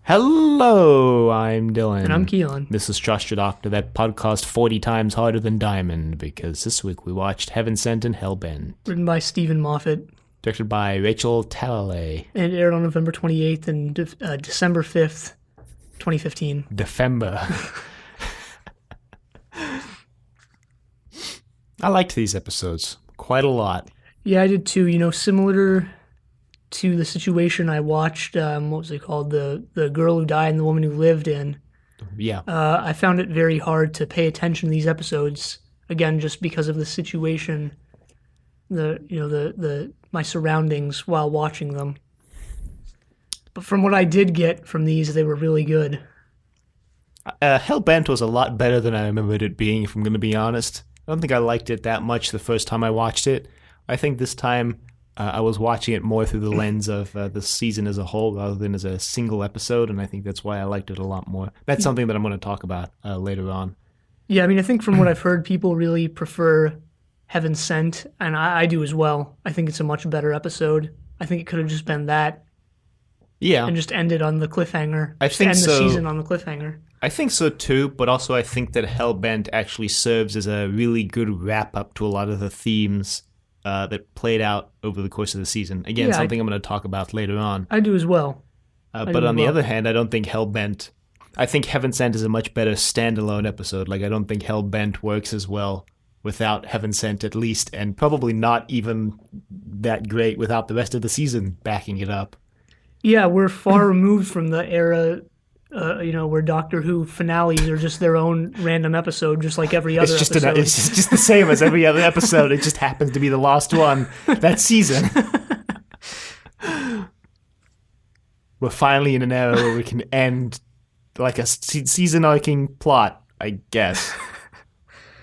Hello, I'm Dylan. And I'm Keelan. This is Trust Your Doctor, that podcast 40 times harder than Diamond, because this week we watched Heaven Sent and Hellbent. Written by Steven Moffat. Directed by Rachel Talalay. And it aired on November 28th and December 5th, 2015. Defember. I liked these episodes quite a lot. Yeah, I did too. You know, similar to the situation I watched, what was it called? The Girl Who Died and the Woman Who Lived in. Yeah. I found it very hard to pay attention to these episodes, again, just because of the situation, my surroundings while watching them. But from what I did get from these, they were really good. Hellbent was a lot better than I remembered it being, if I'm going to be honest. I don't think I liked it that much the first time I watched it. I think this time I was watching it more through the lens of the season as a whole rather than as a single episode, and I think that's why I liked it a lot more. That's something that I'm going to talk about later on. Yeah, I mean, I think from what I've heard, people really prefer Heaven Sent, and I do as well. I think it's a much better episode. I think it could have just been that. Yeah. And just ended on the cliffhanger. I think end so. the season on the cliffhanger. I think so too, but also I think that Hellbent actually serves as a really good wrap-up to a lot of the themes that played out over the course of the season. Again, something I'm going to talk about later on. I do as well. But on the other hand, I don't think Hellbent... I think Heaven Sent is a much better standalone episode. Like, I don't think Hellbent works as well without Heaven Sent, at least, and probably not even that great without the rest of the season backing it up. Yeah, we're far removed from the era, where Doctor Who finales are just their own random episode, just like every other episode. It's just the same as every other episode. It just happens to be the last one that season. We're finally in an era where we can end like a season-arcing plot, I guess.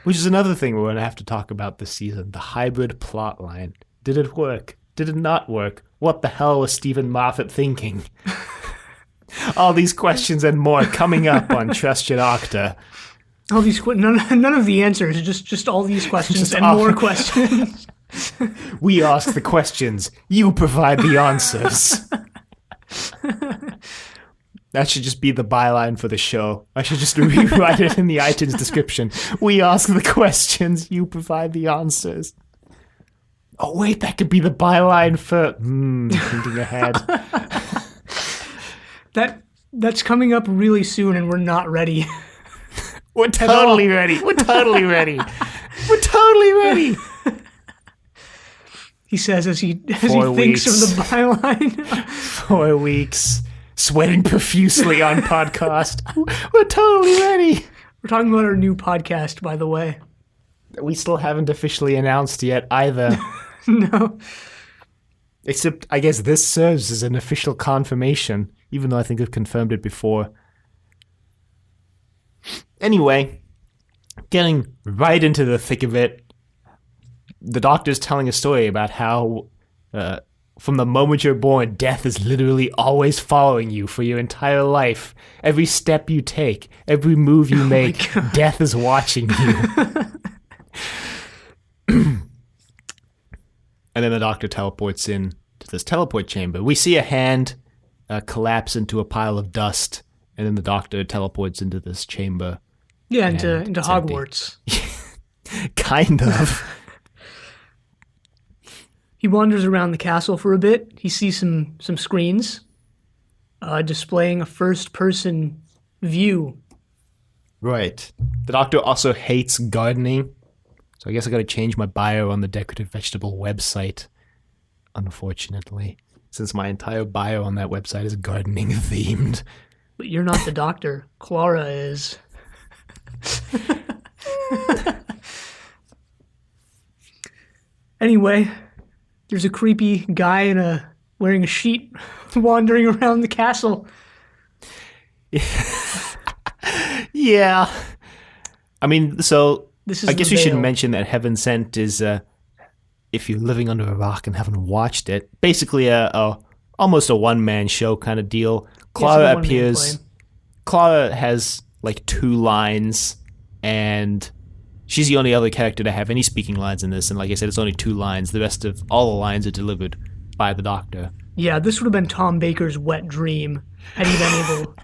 Which is another thing we're going to have to talk about this season, the hybrid plot line. Did it work? Did it not work? What the hell was Steven Moffat thinking? All these questions and more coming up on Trust Your Doctor. All these none of the answers, just all these questions and more questions. We ask the questions, you provide the answers. That should just be the byline for the show. I should just rewrite it in the iTunes description. We ask the questions, you provide the answers. Oh wait, that could be the byline for... thinking ahead. That's coming up really soon, and we're not ready. We're totally ready. We're totally ready. We're totally ready. He says as he thinks of the byline. 4 weeks, sweating profusely on podcast. We're totally ready. We're talking about our new podcast, by the way. We still haven't officially announced yet either. No. Except, I guess this serves as an official confirmation, even though I think I've confirmed it before. Anyway, getting right into the thick of it, the Doctor's telling a story about how, from the moment you're born, death is literally always following you for your entire life. Every step you take, every move you make, death is watching you. And then the Doctor teleports in to this teleport chamber. We see a hand collapse into a pile of dust, and then the Doctor teleports into this chamber. Yeah, into Hogwarts. Kind of. He wanders around the castle for a bit. He sees some screens displaying a first-person view. Right. The Doctor also hates gardening. So I guess I got to change my bio on the Decorative Vegetable website, unfortunately, since my entire bio on that website is gardening themed. But you're not the Doctor. Clara is. Anyway, there's a creepy guy wearing a sheet wandering around the castle. Yeah. I mean, so... I guess we should mention that Heaven Sent is, if you're living under a rock and haven't watched it, basically almost a one-man show kind of deal. Clara appears. Clara has like 2 lines, and she's the only other character to have any speaking lines in this. And like I said, it's only 2 lines. The rest of all the lines are delivered by the Doctor. Yeah, this would have been Tom Baker's wet dream had he been able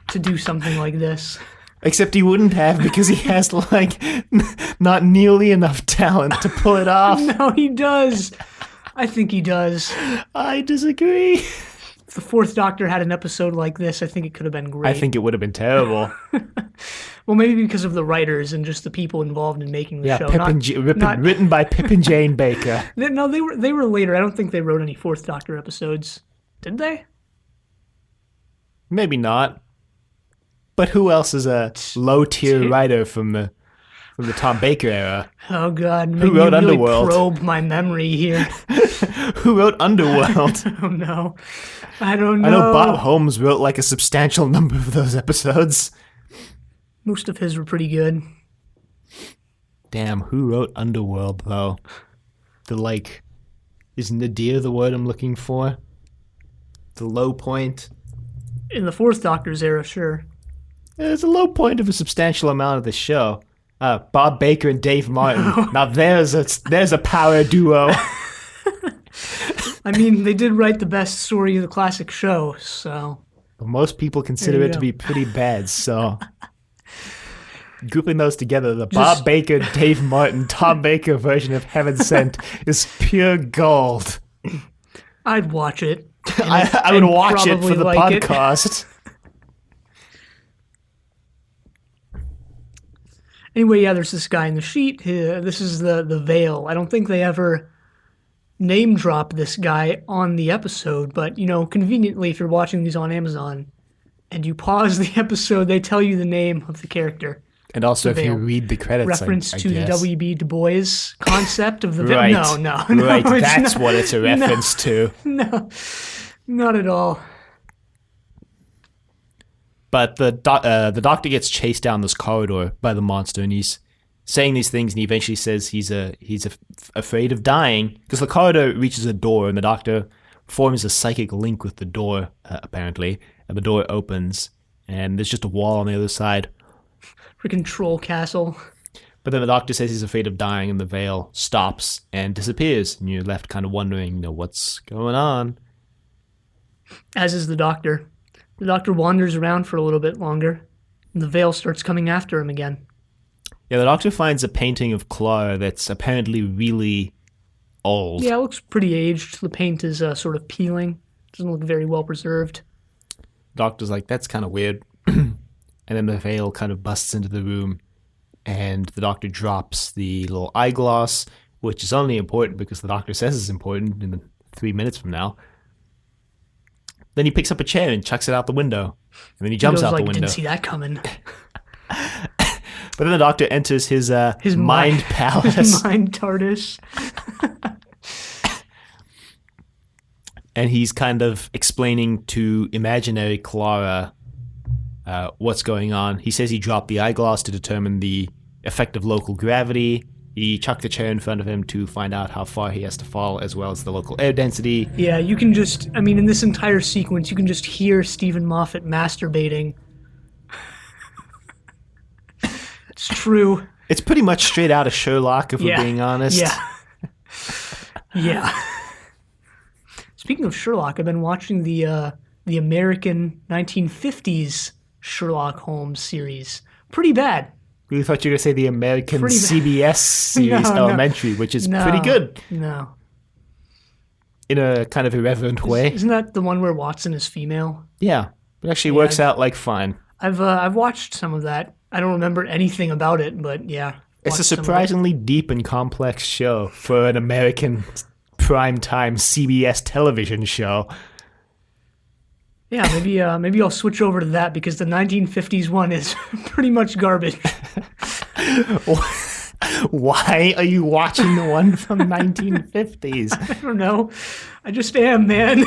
to do something like this. Except he wouldn't have because he has, like, not nearly enough talent to pull it off. No, he does. I think he does. I disagree. If the Fourth Doctor had an episode like this, I think it could have been great. I think it would have been terrible. Well, maybe because of the writers and just the people involved in making the show. Written by Pip and Jane Baker. No, they were later. I don't think they wrote any Fourth Doctor episodes. Did they? Maybe not. But who else is a low-tier writer from the Tom Baker era? Oh, God. Who wrote really Underworld? Probe my memory here. Who wrote Underworld? Oh, no. I don't know. I know Bob Holmes wrote like a substantial number of those episodes. Most of his were pretty good. Damn, who wrote Underworld, though? Is nadir the word I'm looking for? The low point? In the Fourth Doctor's era, sure. It's a low point of a substantial amount of the show. Bob Baker and Dave Martin. Now there's a power duo. I mean, they did write the best story of the classic show, so... But most people consider it to be pretty bad, so... Grouping those together, the Bob Baker, Dave Martin, Tom Baker version of Heaven Sent is pure gold. I'd watch it. I would watch it for the podcast. Anyway, yeah, there's this guy in the sheet. This is the Veil. I don't think they ever name drop this guy on the episode, but, conveniently, if you're watching these on Amazon and you pause the episode, they tell you the name of the character. And also, if you read the credits, reference to the W.B. Du Bois concept of the Veil. Right. No, right, that's what it's a reference to. No, not at all. But the Doctor gets chased down this corridor by the monster, and he's saying these things, and he eventually says he's afraid of dying, because the corridor reaches a door, and the Doctor forms a psychic link with the door, apparently, and the door opens, and there's just a wall on the other side. Freaking troll castle. But then the Doctor says he's afraid of dying, and the veil stops and disappears, and you're left kind of wondering, what's going on? As is the Doctor. The Doctor wanders around for a little bit longer, and the veil starts coming after him again. Yeah, the Doctor finds a painting of Clara that's apparently really old. Yeah, it looks pretty aged. The paint is sort of peeling. Doesn't look very well preserved. The Doctor's like, that's kind of weird. And then the veil kind of busts into the room, and the Doctor drops the little eyeglass, which is only important because the Doctor says it's important in 3 minutes from now. Then he picks up a chair and chucks it out the window. And then he jumps out the window. Didn't see that coming. But then the Doctor enters his mind palace. His mind TARDIS. And he's kind of explaining to imaginary Clara what's going on. He says he dropped the eyeglass to determine the effect of local gravity. He chucked the chair in front of him to find out how far he has to fall, as well as the local air density. Yeah, you can just, in this entire sequence, you can just hear Steven Moffat masturbating. It's true. It's pretty much straight out of Sherlock, if we're being honest. Yeah. Yeah. Speaking of Sherlock, I've been watching the American 1950s Sherlock Holmes series. Pretty bad. We thought you were going to say the American CBS series Elementary, which is pretty good. No. In a kind of irreverent way. Isn't that the one where Watson is female? Yeah. It actually works out like fine. I've watched some of that. I don't remember anything about it, but yeah. It's a surprisingly deep and complex show for an American primetime CBS television show. Yeah, maybe I'll switch over to that because the 1950s one is pretty much garbage. Why are you watching the one from 1950s? I don't know. I just am, man.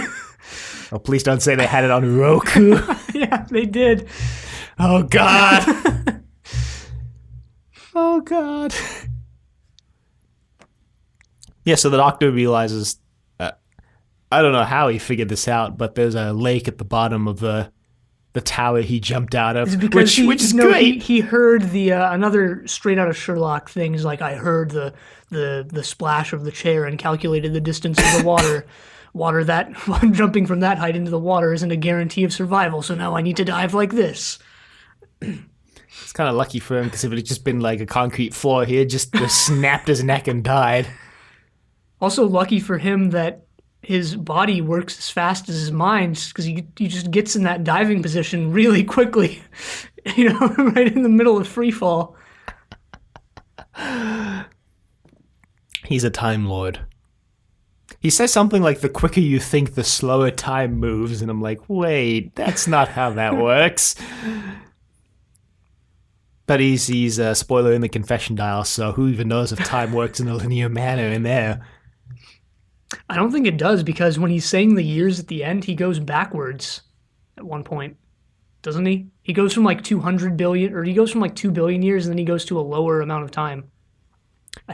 Oh, please don't say they had it on Roku. Yeah, they did. Oh, God. Oh, God. Yeah, so the Doctor realizes, I don't know how he figured this out, but there's a lake at the bottom of the the tower he jumped out It's of, because which is great. he heard the another straight out of Sherlock things like I heard the splash of the chair and calculated the distance of the water that jumping from that height into the water isn't a guarantee of survival, so now I need to dive like this. It's kind of lucky for him, because if it had just been like a concrete floor, he had just snapped his neck and died. Also lucky for him that his body works as fast as his mind, because he just gets in that diving position really quickly, right in the middle of free fall. He's a Time Lord. He says something like, the quicker you think, the slower time moves, and I'm like, wait, that's not how that works. But he's a spoiler in the confession dial, so who even knows if time works in a linear manner in there. I don't think it does, because when he's saying the years at the end, he goes backwards at one point, doesn't he? He goes from like 200 billion, or he goes from like 2 billion years, and then he goes to a lower amount of time.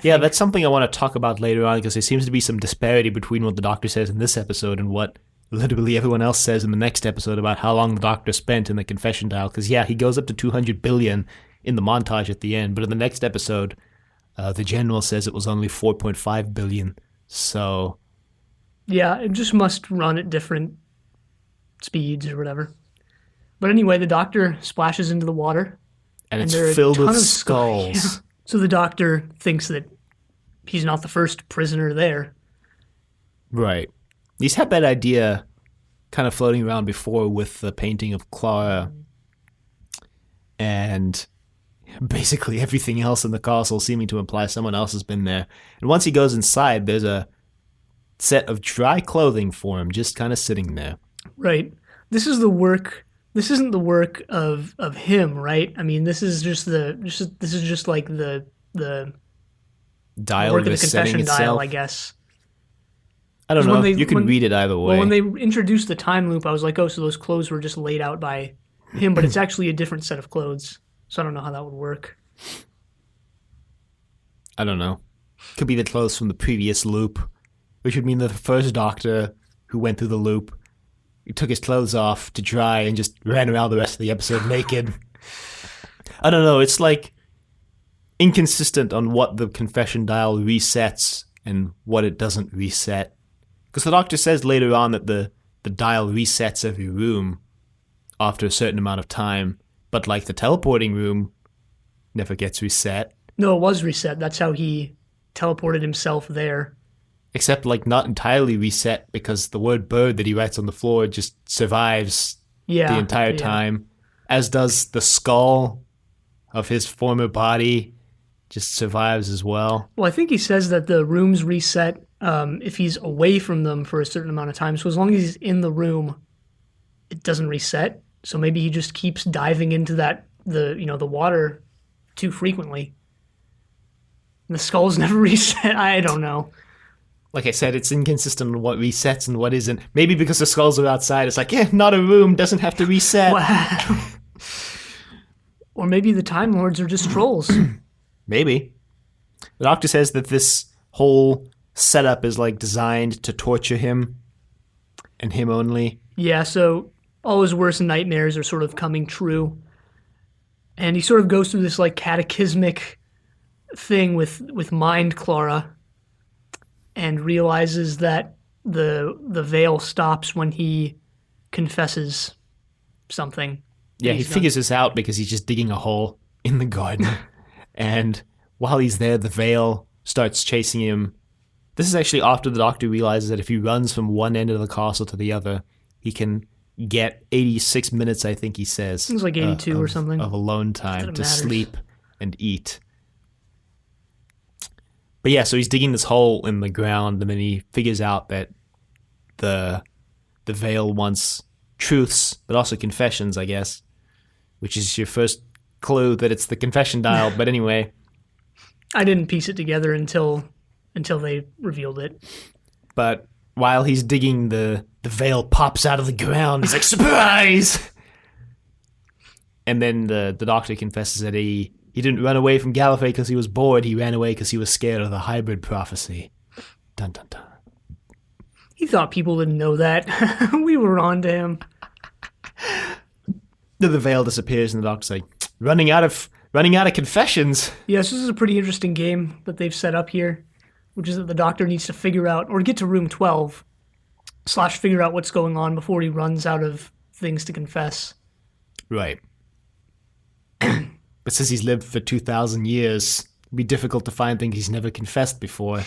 Yeah, that's something I want to talk about later on, because there seems to be some disparity between what the Doctor says in this episode and what literally everyone else says in the next episode about how long the Doctor spent in the confession dial. Because, yeah, he goes up to 200 billion in the montage at the end, but in the next episode, the General says it was only 4.5 billion. So... yeah, it just must run at different speeds or whatever. But anyway, the Doctor splashes into the water. And it's filled with skulls. Yeah. So the Doctor thinks that he's not the first prisoner there. Right. He's had that idea kind of floating around before with the painting of Clara. And basically everything else in the castle seeming to imply someone else has been there. And once he goes inside, there's a set of dry clothing for him just kind of sitting there. Right. This isn't the work of him, right? I mean, this is just like the dial work of the setting confession itself. dial, I guess. I don't know. You can read it either way. Well, when they introduced the time loop, I was like, oh, so those clothes were just laid out by him, but it's actually a different set of clothes. So I don't know how that would work. I don't know. Could be the clothes from the previous loop, which would mean that the first Doctor who went through the loop, he took his clothes off to dry and just ran around the rest of the episode naked. I don't know. It's like inconsistent on what the confession dial resets and what it doesn't reset. Because the Doctor says later on that the dial resets every room after a certain amount of time, but like the teleporting room never gets reset. No, it was reset. That's how he teleported himself there. Except like not entirely reset, because the word bird that he writes on the floor just survives the entire time, as does the skull of his former body just survives as well. Well, I think he says that the rooms reset if he's away from them for a certain amount of time. So as long as he's in the room, it doesn't reset. So maybe he just keeps diving into the water too frequently. And the skull's never reset. I don't know. Like I said, it's inconsistent on what resets and what isn't. Maybe because the skulls are outside, it's like, not a room, doesn't have to reset. Wow. Or maybe the Time Lords are just trolls. Maybe. The Doctor says that this whole setup is like designed to torture him and him only. Yeah, so all his worst nightmares are sort of coming true. And he sort of goes through this like cataclysmic thing with Mind Clara and realizes that the veil stops when he confesses something. Yeah, he figures this out because he's just digging a hole in the garden. And while he's there, the veil starts chasing him. This is actually after the Doctor realizes that if he runs from one end of the castle to the other, he can get 86 minutes, I think he says. It was like 82 or something. Of alone time to sleep and eat. But yeah, so he's digging this hole in the ground, and then he figures out that the veil wants truths, but also confessions, I guess, which is your first clue that it's the confession dial. But anyway, I didn't piece it together until they revealed it. But while he's digging, the veil pops out of the ground. He's like, surprise! And then the Doctor confesses that he didn't run away from Gallifrey because he was bored. He ran away because he was scared of the hybrid prophecy. Dun, dun, dun. He thought people didn't know that. We were on to him. The veil disappears, and the doctor's like, running out of confessions. Yes, this is a pretty interesting game that they've set up here, which is that the Doctor needs to figure out, or get to room 12, / figure out what's going on before he runs out of things to confess. Right. But since he's lived for 2,000 years, it'd be difficult to find things he's never confessed before.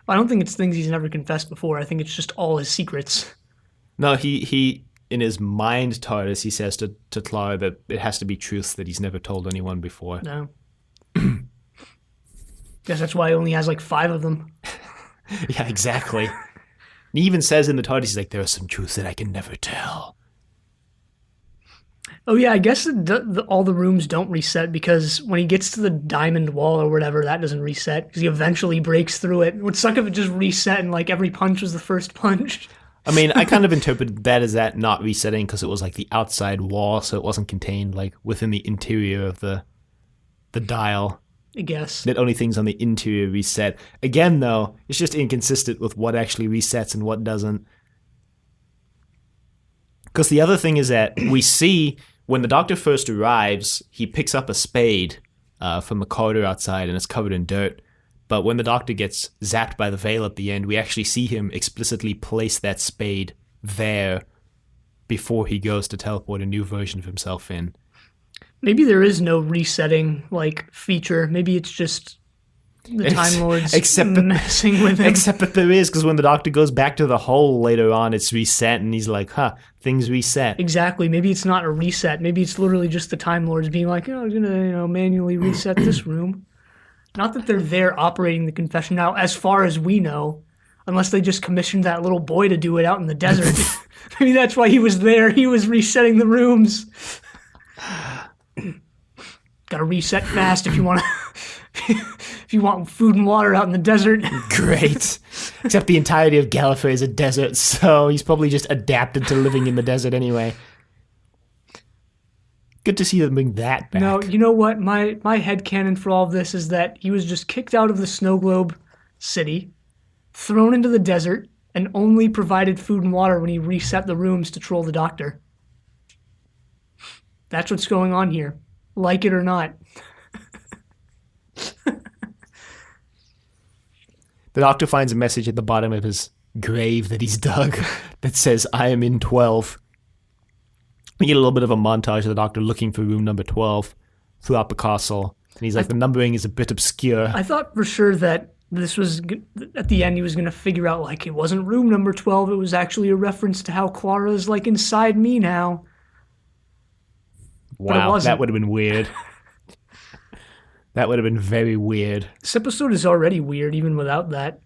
I don't think it's things he's never confessed before. I think it's just all his secrets. No, he in his mind TARDIS, he says to Clara that it has to be truths that he's never told anyone before. No. Guess that's why he only has like 5 of them. Yeah, exactly. And he even says in the TARDIS, he's like, there are some truths that I can never tell. Oh yeah, I guess all the rooms don't reset because when he gets to the diamond wall or whatever, that doesn't reset because he eventually breaks through it. It would suck if it just reset and like every punch was the first punch. I mean, I kind of interpreted that as that not resetting because it was like the outside wall, so it wasn't contained like within the interior of the dial. I guess. That only things on the interior reset. Again, though, it's just inconsistent with what actually resets and what doesn't. Because the other thing is that we see when the Doctor first arrives, he picks up a spade from the corridor outside and it's covered in dirt. But when the Doctor gets zapped by the veil at the end, we actually see him explicitly place that spade there before he goes to teleport a new version of himself in. Maybe there is no resetting like feature. Maybe it's just the Time Lords messing with him. Except that there is, because when the Doctor goes back to the hole later on, it's reset, and he's like, things reset. Exactly. Maybe it's not a reset. Maybe it's literally just the Time Lords being like, I'm going to manually reset this room. Not that they're there operating the confession now, as far as we know, unless they just commissioned that little boy to do it out in the desert. Maybe that's why he was there. He was resetting the rooms. Got to reset fast if you want to. If you want food and water out in the desert. Great. Except the entirety of Gallifrey is a desert, so he's probably just adapted to living in the desert anyway. Good to see them bring that back. No, you know what? My headcanon for all of this is that he was just kicked out of the snow globe city, thrown into the desert, and only provided food and water when he reset the rooms to troll the Doctor. That's what's going on here. Like it or not. The Doctor finds a message at the bottom of his grave that he's dug that says, I am in 12. We get a little bit of a montage of the Doctor looking for room number 12 throughout the castle. And he's like, the numbering is a bit obscure. I thought for sure that this was, at the end, he was going to figure out, like, it wasn't room number 12. It was actually a reference to how Clara's, like, inside me now. Wow, that would have been weird. That would have been very weird. This episode is already weird, even without that.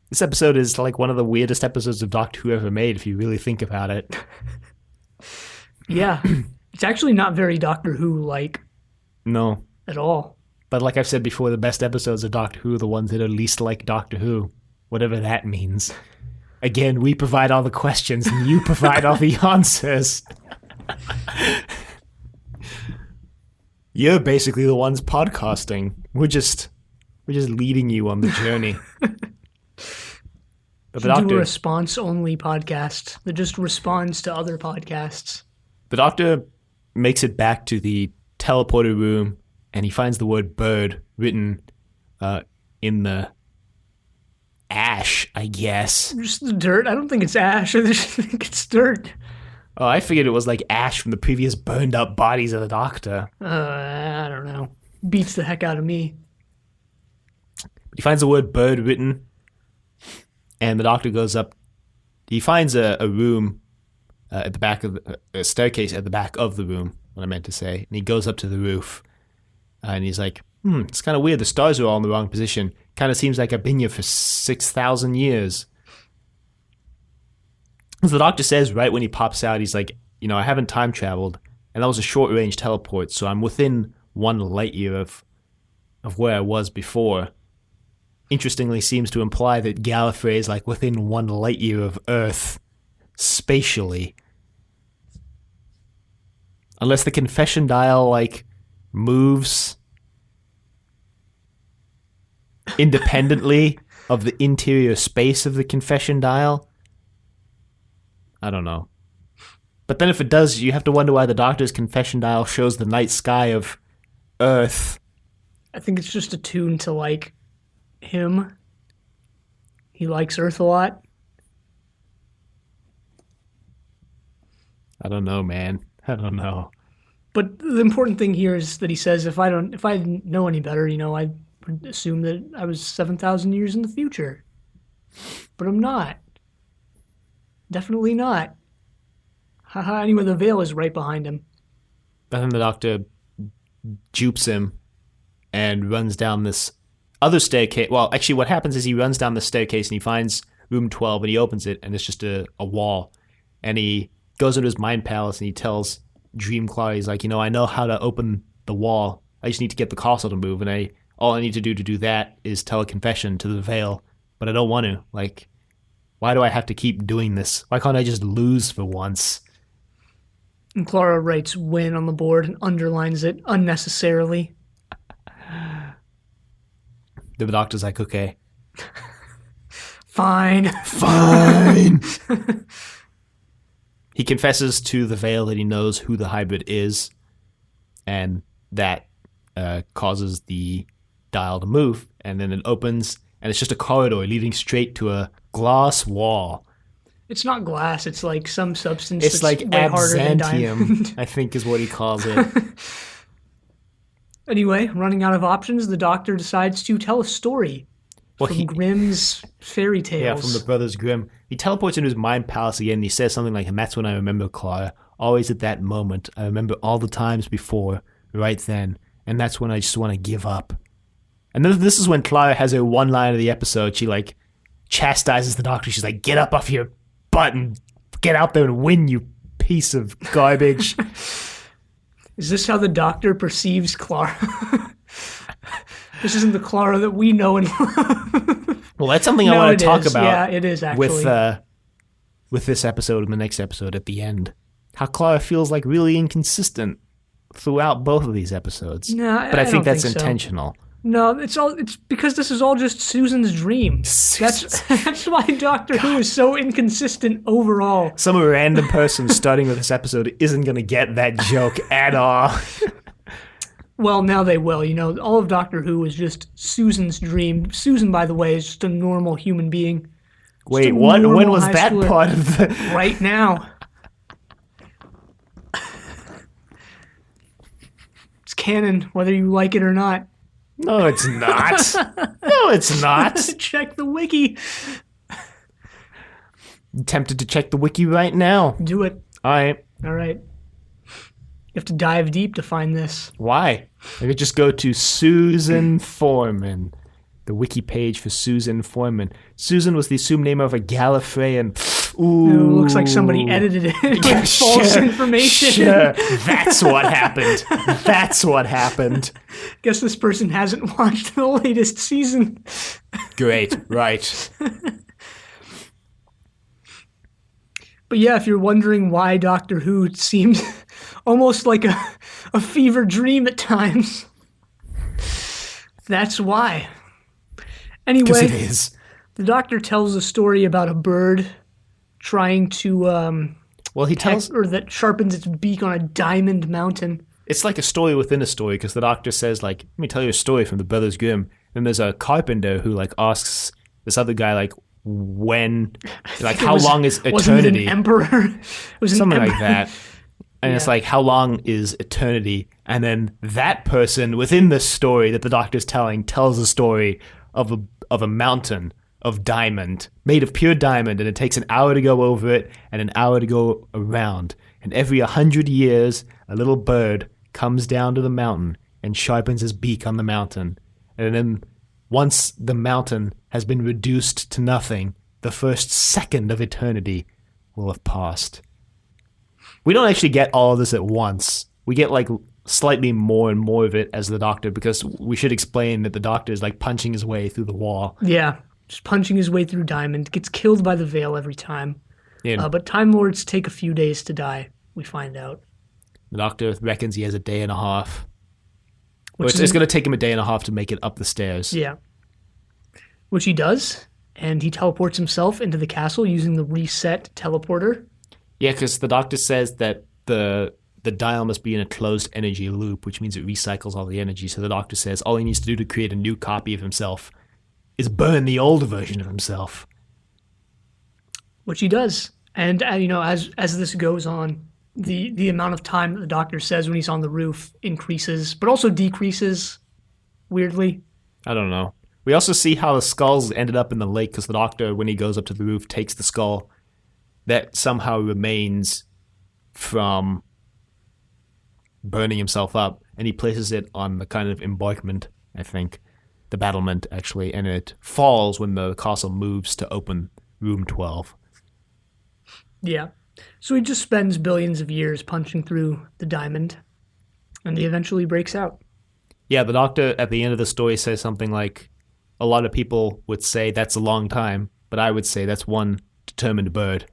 This episode is like one of the weirdest episodes of Doctor Who ever made, if you really think about it. Yeah. It's actually not very Doctor Who-like. No. At all. But like I've said before, the best episodes of Doctor Who are the ones that are least like Doctor Who. Whatever that means. Again, we provide all the questions and you provide all the answers. You're basically the ones podcasting. We're just leading you on the journey. But the Doctor, do a response-only podcast that just responds to other podcasts. The Doctor makes it back to the teleporter room, and he finds the word bird written in the ash, I guess. Just the dirt. I don't think it's ash. I just think it's dirt. Oh, I figured it was like ash from the previous burned up bodies of the Doctor. I don't know. Beats the heck out of me. He finds the word bird written, and the Doctor goes up. He finds a room at the back of a staircase at the back of the room, what I meant to say. And he goes up to the roof, and he's like, it's kind of weird. The stars are all in the wrong position. Kind of seems like I've been here for 6,000 years. As the Doctor says right when he pops out, he's like, I haven't time traveled, and that was a short-range teleport, so I'm within 1 light year of where I was before. Interestingly, seems to imply that Gallifrey is like within 1 light year of Earth, spatially. Unless the confession dial, like, moves independently of the interior space of the confession dial. I don't know. But then if it does, you have to wonder why the Doctor's confession dial shows the night sky of Earth. I think it's just attuned to, like, him. He likes Earth a lot. I don't know, man. I don't know. But the important thing here is that he says, if I didn't know any better, I would assume that I was 7,000 years in the future. But I'm not. Definitely not. Haha, anyway, the veil is right behind him. But then the Doctor dupes him and runs down this other staircase. Well, actually, what happens is he runs down the staircase and he finds room 12 and he opens it and it's just a wall. And he goes into his mind palace and he tells Dream Clara, he's like, I know how to open the wall. I just need to get the castle to move. And all I need to do that is tell a confession to the veil. But I don't want to. Like, why do I have to keep doing this? Why can't I just lose for once? And Clara writes win on the board and underlines it unnecessarily. The Doctor's like, okay. Fine. Fine. He confesses to the veil that he knows who the hybrid is, and that causes the dial to move, and then it opens, and it's just a corridor leading straight to a glass wall. It's not glass, it's like some substance it's that's like way harder than absentium, diamond. I think is what he calls it. Anyway, running out of options, the Doctor decides to tell a story from Grimm's fairy tales. Yeah, from the Brothers Grimm. He teleports into his mind palace again, and he says something like, and that's when I remember Clara. Always at that moment. I remember all the times before, right then. And that's when I just want to give up. And then this is when Clara has her one line of the episode. She, like, chastises the Doctor. She's like, get up off your butt and get out there and win, you piece of garbage. Is this how the Doctor perceives Clara? This isn't the Clara that we know and love. Well, that's something I want to talk about. Yeah, it is actually. With this episode and the next episode at the end. How Clara feels like really inconsistent throughout both of these episodes. No, but I think that's so. intentional. No, it's because this is all just Susan's dream. That's why Doctor Who is so inconsistent overall. Some random person starting with this episode isn't going to get that joke at all. Well, now they will. All of Doctor Who is just Susan's dream. Susan, by the way, is just a normal human being. Wait, what? When was that part of the... Right now. It's canon, whether you like it or not. No, it's not. No, it's not. Check the wiki. I'm tempted to check the wiki right now. Do it. All right. You have to dive deep to find this. Why? I could just go to Susan Foreman, the wiki page for Susan Foreman. Susan was the assumed name of a Gallifreyan. Ooh. It looks like somebody edited it with false information. Sure. That's what happened. That's what happened. Guess this person hasn't watched the latest season. Great, right. But yeah, if you're wondering why Doctor Who seems almost like a fever dream at times, that's why. Anyway, 'cause it is. The Doctor tells a story about a bird trying to he tells that sharpens its beak on a diamond mountain. It's like a story within a story, because the Doctor says, like, let me tell you a story from the Brothers Grimm. Then there's a carpenter who, like, asks this other guy, like, how long is eternity? Wasn't it an emperor? It was something like that. And it's like, how long is eternity? And then that person within the story that the Doctor's telling tells a story of a mountain of diamond, made of pure diamond, and it takes an hour to go over it and an hour to go around. And every 100 years, a little bird comes down to the mountain and sharpens his beak on the mountain. And then once the mountain has been reduced to nothing, the first second of eternity will have passed. We don't actually get all of this at once. We get like slightly more and more of it as the Doctor, because we should explain that the Doctor is like punching his way through the wall. Yeah, just punching his way through diamond. Gets killed by the veil every time. Yeah. But Time Lords take a few days to die, we find out. The Doctor reckons he has a day and a half. It's going to take him a day and a half to make it up the stairs. Yeah. Which he does, and he teleports himself into the castle using the reset teleporter. Yeah, because the doctor says that the dial must be in a closed energy loop, which means it recycles all the energy. So the doctor says all he needs to do to create a new copy of himself is burn the old version of himself. Which he does. And as this goes on, the amount of time that the doctor says when he's on the roof increases, but also decreases weirdly. I don't know. We also see how the skulls ended up in the lake because the doctor, when he goes up to the roof, takes the skull that somehow remains from burning himself up, and he places it on the kind of embankment, I think, the battlement actually, and it falls when the castle moves to open room 12. Yeah. So he just spends billions of years punching through the diamond, and he eventually breaks out. Yeah, the doctor at the end of the story says something like, a lot of people would say that's a long time, but I would say that's one determined bird.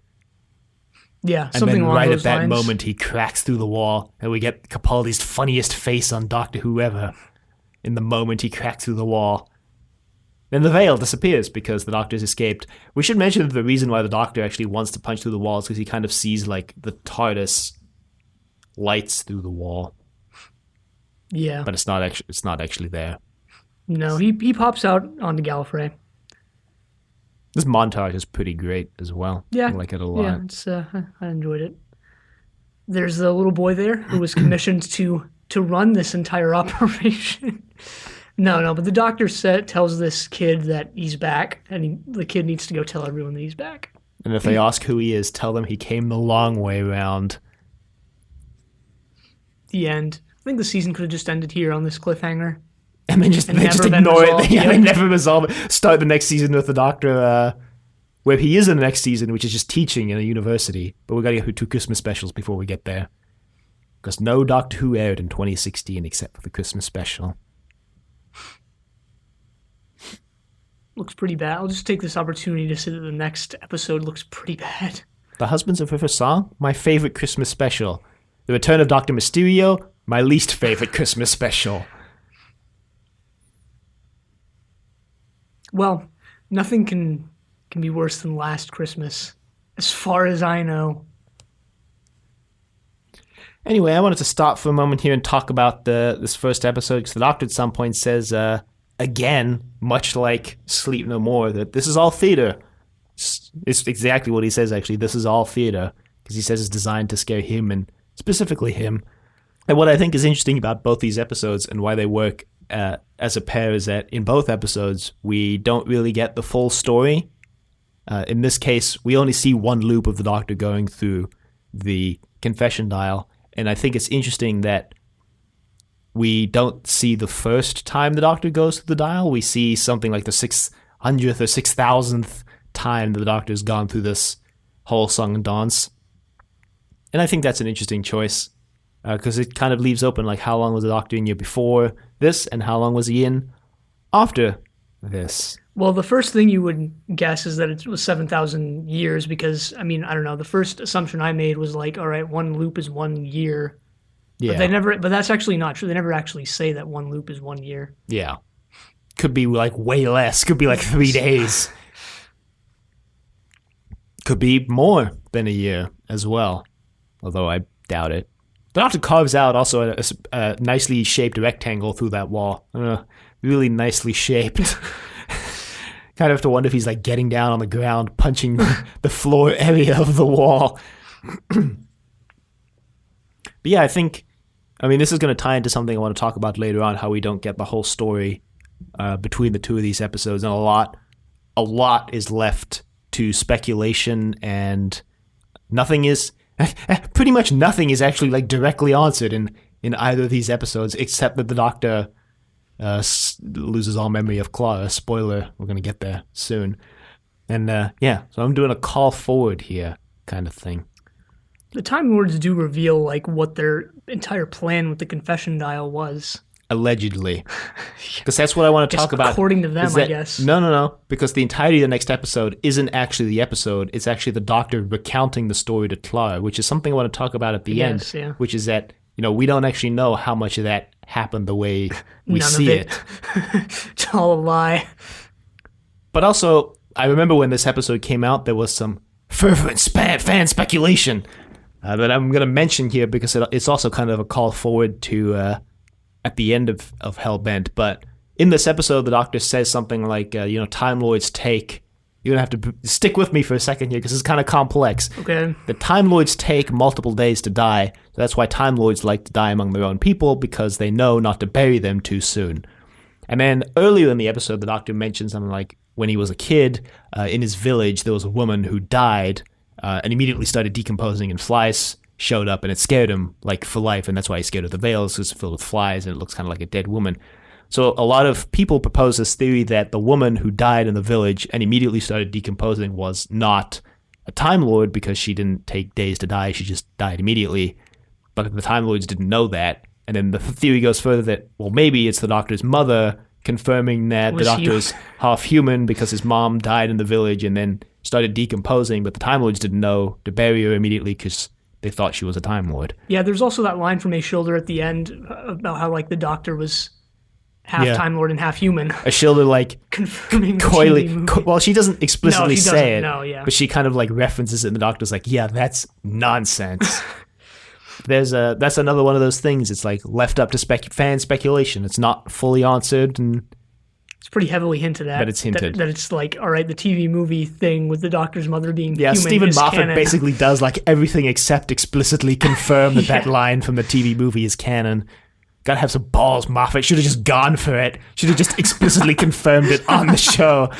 Yeah, And something then along right those at that lines. moment, he cracks through the wall, and we get Capaldi's funniest face on Doctor Who ever. In the moment he cracks through the wall. Then the veil disappears because the Doctor's escaped. We should mention that the reason why the Doctor actually wants to punch through the wall is because he kind of sees, like, the TARDIS lights through the wall. Yeah. But it's not actually there. No, he pops out onto Gallifrey. This montage is pretty great as well. Yeah. I like it a lot. Yeah, it's I enjoyed it. There's a little boy there who was commissioned to run this entire operation. No, but the doctor tells this kid that he's back, and the kid needs to go tell everyone that he's back. And if they ask who he is, tell them he came the long way round. The end. I think the season could have just ended here on this cliffhanger. And then just ignore it. They never resolve it. Start the next season with the Doctor, where he is in the next season, which is just teaching in a university. But we got to get through 2 Christmas specials before we get there. Because no Doctor Who aired in 2016 except for the Christmas special. Looks pretty bad. I'll just take this opportunity to say that the next episode looks pretty bad. The Husbands of River Song, my favorite Christmas special. The Return of Dr. Mysterio, my least favorite Christmas special. Well, nothing can be worse than Last Christmas, as far as I know. Anyway, I wanted to stop for a moment here and talk about this first episode, because the Doctor at some point says, again, much like Sleep No More, that this is all theater. It's exactly what he says, actually. This is all theater, because he says it's designed to scare him, and specifically him. And what I think is interesting about both these episodes and why they work as a pair is that in both episodes, we don't really get the full story. In this case, we only see one loop of the Doctor going through the confession dial. And I think it's interesting that we don't see the first time the Doctor goes through the dial. We see something like the 600th or 6,000th time that the Doctor's gone through this whole song and dance. And I think that's an interesting choice, because it kind of leaves open, like, how long was the Doctor in here before this, and how long was he in after this? Well, the first thing you would guess is that it was 7,000 years, because, I mean, I don't know, the first assumption I made was like, all right, one loop is 1 year. Yeah. But that's actually not true. They never actually say that one loop is 1 year. Yeah. Could be, like, way less. Could be, like, 3 days. Could be more than a year as well, although I doubt it. The Doctor carves out also a nicely shaped rectangle through that wall. Really nicely shaped. Kind of have to wonder if he's, like, getting down on the ground, punching the floor area of the wall. But yeah, I mean, this is going to tie into something I want to talk about later on, how we don't get the whole story between the two of these episodes, and a lot is left to speculation, and pretty much nothing is actually, like, directly answered in either of these episodes, except that the Doctor loses all memory of Clara. Spoiler, we're going to get there soon. And so I'm doing a call forward here kind of thing. The Time Lords do reveal, like, what their entire plan with the confession dial was. Allegedly. Because that's what I want to talk about. According to them, I guess. No. Because the entirety of the next episode isn't actually the episode. It's actually the Doctor recounting the story to Clara, which is something I want to talk about at the end. Yeah. Which is that, we don't actually know how much of that happened the way we None see of it. It's all a lie. But also, I remember when this episode came out, there was some fervent fan speculation that I'm going to mention here because it's also kind of a call forward to at the end of Hellbent. But in this episode, the Doctor says something like, Time Lords take... You're going to have to stick with me for a second here because it's kind of complex. Okay. The Time Lords take multiple days to die. So that's why Time Lords like to die among their own people, because they know not to bury them too soon. And then earlier in the episode, the Doctor mentions something like when he was a kid, in his village, there was a woman who died and immediately started decomposing, and flies showed up, and it scared him like for life, and that's why he's scared of the veils, because it's filled with flies and it looks kind of like a dead woman. So a lot of people propose this theory that the woman who died in the village and immediately started decomposing was not a Time Lord because she didn't take days to die, she just died immediately. But the Time Lords didn't know that. And then the theory goes further that, well, maybe it's the Doctor's mother confirming that the Doctor is half human because his mom died in the village and then started decomposing, but the Time Lords didn't know to bury her immediately because they thought she was a Time Lord. Yeah, there's also that line from A Shoulder at the end about how, like, the Doctor was half Time Lord and half human. A Shoulder, like, confirming coyly... well, she doesn't explicitly say it, but she kind of, like, references it, and the Doctor's like, yeah, that's nonsense. That's another one of those things. It's like left up to fan speculation. It's not fully answered, and it's pretty heavily hinted at. But it's hinted that it's like, all right, the TV movie thing with the Doctor's mother being human. Steven Moffat canon. Basically does like everything except explicitly confirm that line from the TV movie is canon. Gotta have some balls, Moffat. Should have just gone for it. Should have just explicitly confirmed it on the show.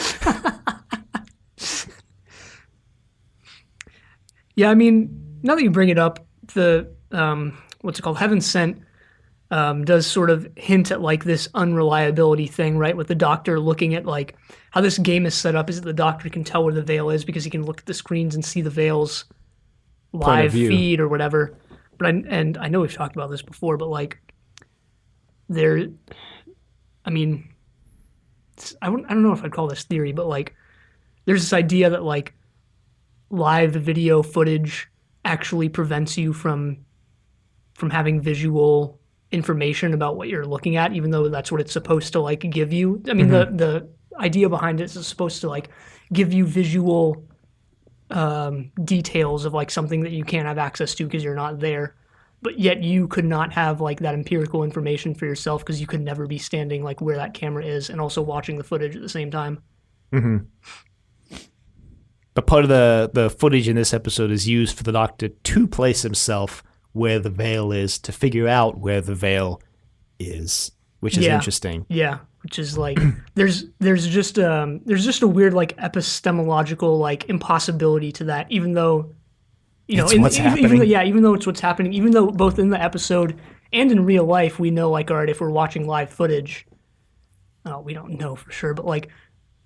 Yeah, I mean, now that you bring it up, the what's it called? Heaven Sent does sort of hint at like this unreliability thing, right? With the Doctor looking at like how this game is set up is that the Doctor can tell where the veil is because he can look at the screens and see the veil's live feed or whatever. But I know we've talked about this before, but like I don't know if I'd call this theory, but like there's this idea that like live video footage actually prevents you from having visual information about what you're looking at, even though that's what it's supposed to like give you. I mean, the idea behind it is it's supposed to like give you visual details of like something that you can't have access to because you're not there. But yet you could not have like that empirical information for yourself because you could never be standing like where that camera is and also watching the footage at the same time. Mm-hmm. But part of the footage in this episode is used for the Doctor to place himself where the veil is, to figure out where the veil is, which is interesting. Yeah, which is like there's just a weird like epistemological like impossibility to that, even though it's what's happening. Even though it's what's happening, even though both in the episode and in real life we know like, all right, if we're watching live footage, we don't know for sure, but like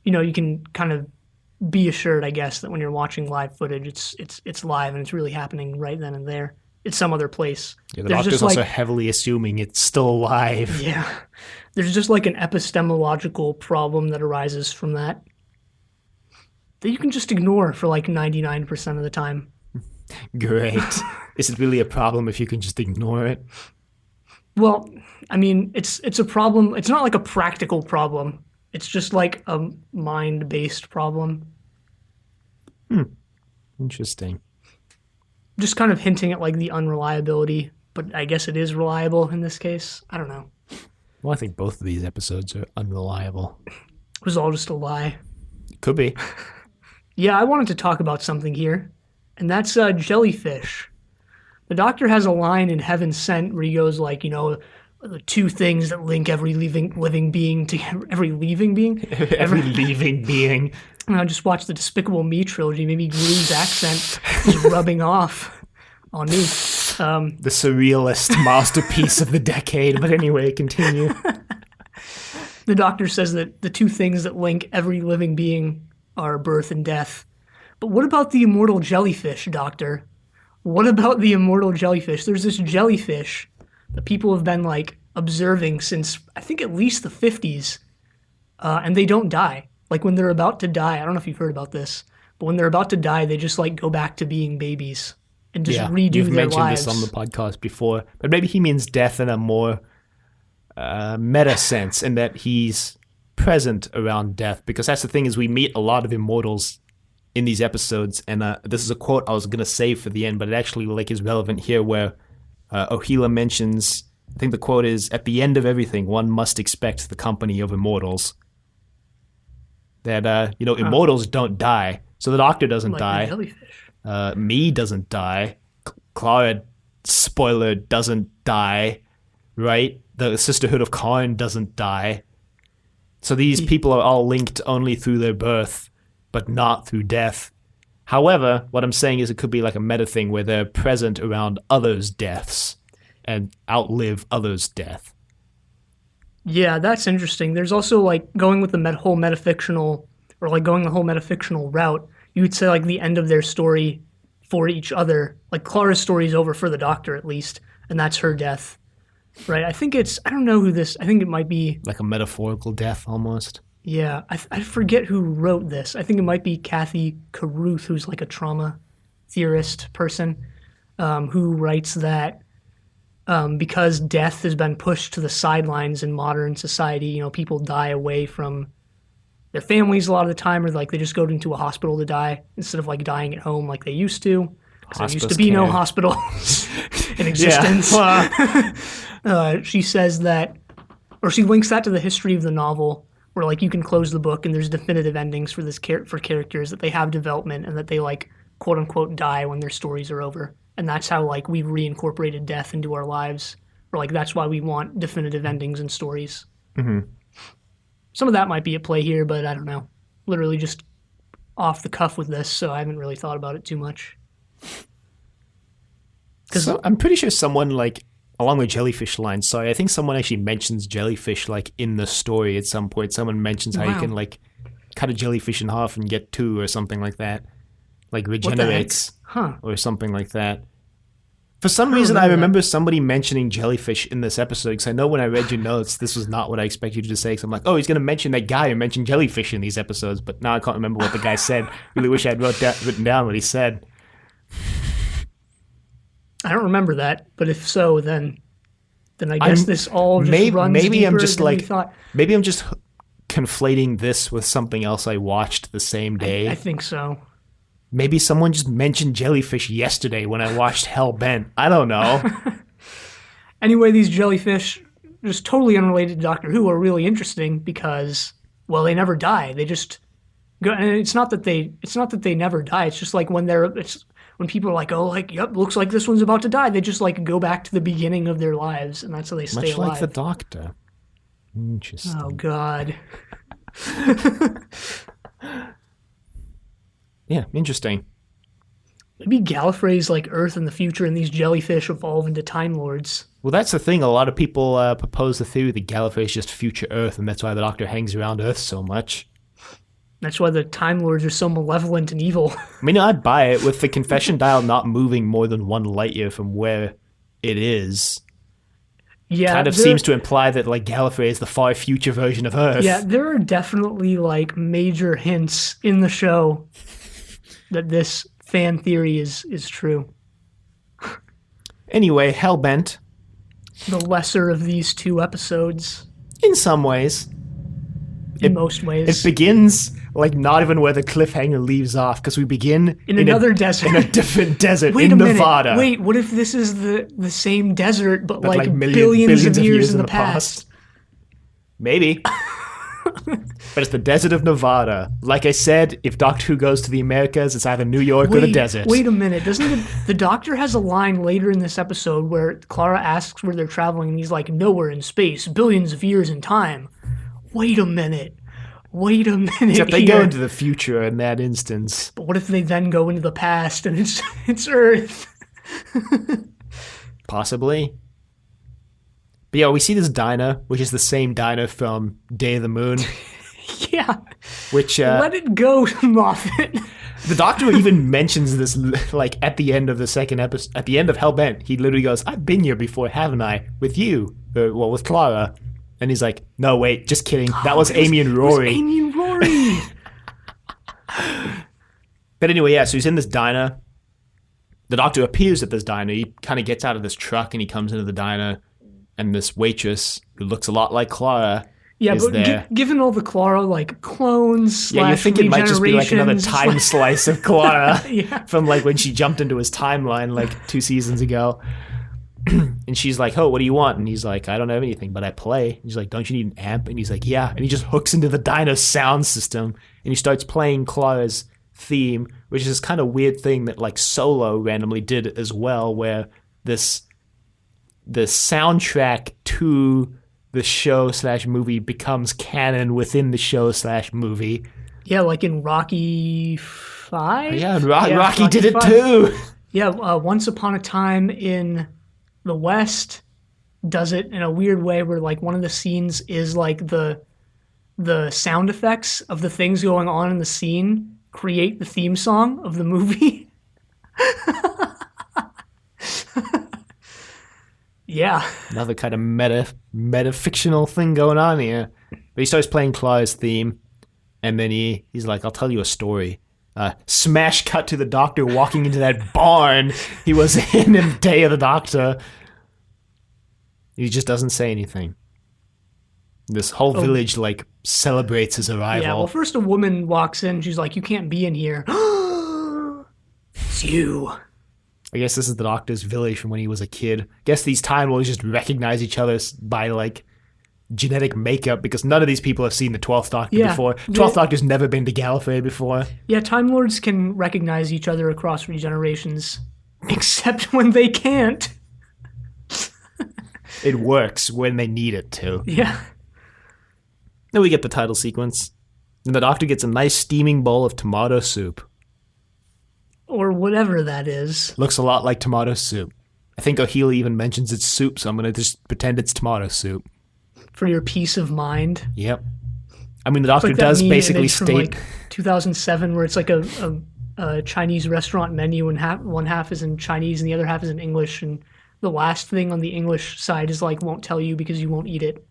you can kind of be assured, I guess, that when you're watching live footage, it's live and it's really happening right then and there. It's some other place. Yeah, the Doctor's also heavily assuming it's still alive. Yeah. There's just like an epistemological problem that arises from that you can just ignore for like 99% of the time. Great. Is it really a problem if you can just ignore it? Well, I mean, it's a problem. It's not like a practical problem. It's just like a mind-based problem. Interesting. Just kind of hinting at like the unreliability, but I guess it is reliable in this case. I don't know. Well, I think both of these episodes are unreliable. It was all just a lie. Could be. Yeah, I wanted to talk about something here, and that's jellyfish. The Doctor has a line in Heaven Sent where he goes like, the two things that link every living being to every leaving being? Every leaving being. And I just watched the Despicable Me trilogy. Maybe Gru's accent is rubbing off on me. The surrealist masterpiece of the decade. But anyway, continue. The Doctor says that the two things that link every living being are birth and death. But what about the immortal jellyfish, Doctor? What about the immortal jellyfish? There's this jellyfish that people have been like observing since I think at least the 50s, and they don't die. Like when they're about to die, I don't know if you've heard about this, but when they're about to die, they just like go back to being babies and just redo their lives. You've mentioned this on the podcast before, but maybe he means death in a more meta sense, in that he's present around death, because that's the thing is we meet a lot of immortals in these episodes, and this is a quote I was gonna save for the end, but it actually like is relevant here, where Ohila mentions, I think the quote is, "At the end of everything, one must expect the company of immortals." That immortals don't die, so the Doctor doesn't Like die. the jellyfish. Me doesn't die. Clara, spoiler, doesn't die. Right? The Sisterhood of Karn doesn't die. So these people are all linked only through their birth, but not through death. However, what I'm saying is it could be like a meta thing where they're present around others' deaths and outlive others' death. Yeah, that's interesting. There's also like going with the whole metafictional, or like going the whole metafictional route. You would say like the end of their story for each other. Like Clara's story is over for the Doctor at least, and that's her death, right? I don't know who this. I think it might be Like a metaphorical death almost. Yeah, I forget who wrote this. I think it might be Kathy Carruth, who's like a trauma theorist person, who writes that because death has been pushed to the sidelines in modern society, people die away from their families a lot of the time, or like they just go into a hospital to die instead of like dying at home like they used to. Because there used to be no hospitals in existence. She says that, or she links that to the history of the novel, where like you can close the book and there's definitive endings for for characters, that they have development and that they like quote unquote die when their stories are over. And that's how like we've reincorporated death into our lives, or like that's why we want definitive endings in stories. Mm-hmm. Some of that might be at play here, but I don't know. Literally just off the cuff with this, so I haven't really thought about it too much. So I'm pretty sure someone like along the jellyfish line, sorry, I think someone actually mentions jellyfish like in the story at some point. Someone mentions how you can like cut a jellyfish in half and get two or something like that. Like regenerates or something like that. For some reason, I remember somebody mentioning jellyfish in this episode, because I know when I read your notes, this was not what I expected you to say. Because I'm like, oh, he's going to mention that guy who mentioned jellyfish in these episodes, but now I can't remember what the guy said. Really wish I had written down what he said. I don't remember that, but if so, then I guess this all just runs maybe deeper I'm just than we like thought. Maybe I'm just conflating this with something else I watched the same day. I think so. Maybe someone just mentioned jellyfish yesterday when I watched Hellbent. I don't know. Anyway, these jellyfish, just totally unrelated to Doctor Who, are really interesting because, well, they never die. They just go, and it's not that they never die. It's just like when people are like, oh, like, yep, looks like this one's about to die. They just like go back to the beginning of their lives, and that's how they stay alive. Much like the Doctor. Interesting. Oh God. Yeah, interesting. Maybe Gallifrey's like Earth in the future, and these jellyfish evolve into Time Lords. Well, that's the thing. A lot of people propose the theory that Gallifrey is just future Earth, and that's why the Doctor hangs around Earth so much. That's why the Time Lords are so malevolent and evil. I mean, I'd buy it with the confession dial not moving more than 1 light year from where it is. Yeah, kind of seems to imply that like Gallifrey is the far future version of Earth. Yeah, there are definitely like major hints in the show that this fan theory is true. Anyway, Hellbent. The lesser of these 2 episodes. In some ways. In most ways. It begins like not even where the cliffhanger leaves off, because we begin in another desert. In a different desert Wait in a minute. Nevada. Wait, what if this is the same desert, but like billions of years in the past? Maybe. But it's the desert of Nevada. Like I said, if Doctor Who goes to the Americas, it's either New York or the desert. Wait a minute. Doesn't the Doctor has a line later in this episode where Clara asks where they're traveling, and he's like, nowhere in space, billions of years in time. Wait a minute. Except they go into the future in that instance. But what if they then go into the past and it's Earth? Possibly. But yeah, we see this diner, which is the same diner from Day of the Moon. Yeah. Which let it go, Moffat. The Doctor even mentions this like at the end of the second episode, at the end of Hellbent. He literally goes, "I've been here before, haven't I? With you, with Clara." And he's like, "No, wait, just kidding. That was Amy and Rory." It was Amy and Rory. But anyway, yeah. So he's in this diner. The Doctor appears at this diner. He kind of gets out of this truck and he comes into the diner. And this waitress, who looks a lot like Clara, Yeah, is but there. given all the Clara like clones Yeah, you slash think it might just be like another regenerations, time like, slice of Clara yeah, from like when she jumped into his timeline like 2 seasons ago. And she's like, "Oh, what do you want?" And he's like, "I don't have anything, but I play." And he's like, "Don't you need an amp?" And he's like, "Yeah." And he just hooks into the Dino sound system and he starts playing Clara's theme, which is this kind of weird thing that like Solo randomly did as well, where this the soundtrack to the show slash movie becomes canon within the show slash movie. yeah, like in Rocky Five. Yeah, and Yeah, Rocky Rocky did it Five. too. Yeah, Once Upon a Time in the West does it in a weird way where like one of the scenes is like the sound effects of the things going on in the scene create the theme song of the movie. Yeah. Another kind of meta fictional thing going on here. But he starts playing Clara's theme, and then he's like, "I'll tell you a story." Smash cut to the Doctor walking into that barn he was in Day of the Doctor. He just doesn't say anything. This whole Oh, village like celebrates his yeah. Well, arrival. first a woman walks in. She's like, "You can't be in here." It's you. I guess this is the Doctor's village from when he was a kid. I guess these Time Lords just recognize each other by like genetic makeup because none of these people have seen the 12th Doctor Yeah. before. 12th Doctor's never been to Gallifrey before. Yeah, Time Lords can recognize each other across regenerations, except when they can't. It works when they need it to. Yeah. Then we get the title sequence. And the Doctor gets a nice steaming bowl of tomato soup. Or whatever that is. Looks a lot like tomato soup. I think O'Healy even mentions it's soup, so I'm going to just pretend it's tomato soup. For your peace of mind. Yep. I mean, the Doctor Like that does meme basically image from state... like 2007 where it's like a Chinese restaurant menu and one half is in Chinese and the other half is in English, and the last thing on the English side is like won't tell you because you won't eat it.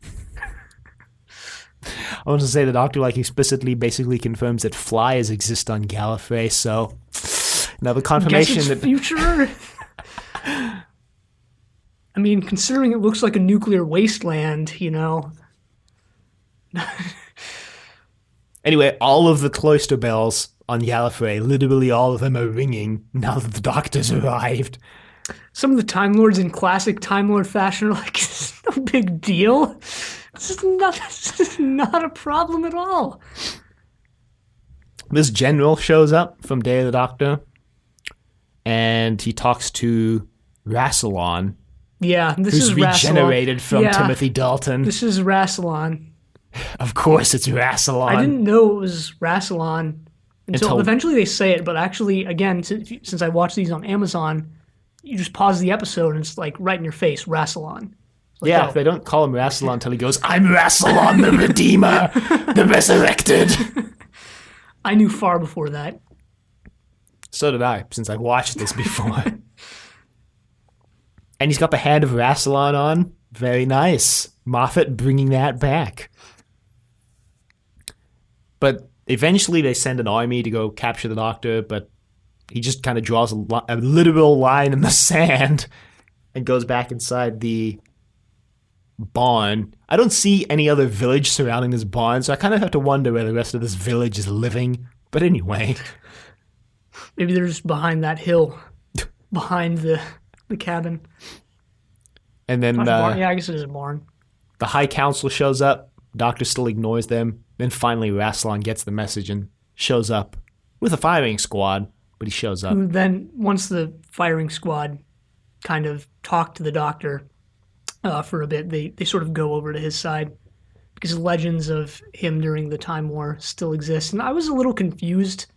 I want to say the Doctor like explicitly basically confirms that flies exist on Gallifrey, so another confirmation Guess it's that future Earth. I mean, considering it looks like a nuclear wasteland, you know. Anyway, all of the cloister bells on Gallifrey, literally all of them are ringing now that the Doctor's arrived. Some of the Time Lords in classic Time Lord fashion are like, it's no big deal. This is not a problem at all. This general shows up from Day of the Doctor, and he talks to Rassilon, Yeah, this who's is Rassilon. regenerated from Yeah, Timothy Dalton. This is Rassilon. Of course it's Rassilon. I didn't know it was Rassilon until eventually they say it, but actually, again, since I watch these on Amazon, you just pause the episode and it's like right in your face, Rassilon. Like, Yeah, oh, they don't call him Rassilon until he goes, "I'm Rassilon the Redeemer, the Resurrected." I knew far before that. So did I, since I watched this before. And he's got the hand of Rassilon on. Very nice. Moffat bringing that back. But eventually they send an army to go capture the Doctor, but he just kind of draws a literal line in the sand and goes back inside the barn. I don't see any other village surrounding this barn, so I kind of have to wonder where the rest of this village is living. But anyway. Maybe they're just behind that hill, behind the cabin. And then Yeah, I guess it is a barn. the High Council shows up. Doctor still ignores them. Then finally Rassilon gets the message and shows up with a firing squad, but he shows up. Then once the firing squad kind of talk to the Doctor for a bit, they sort of go over to his side because legends of him during the Time War still exist. And I was a little confused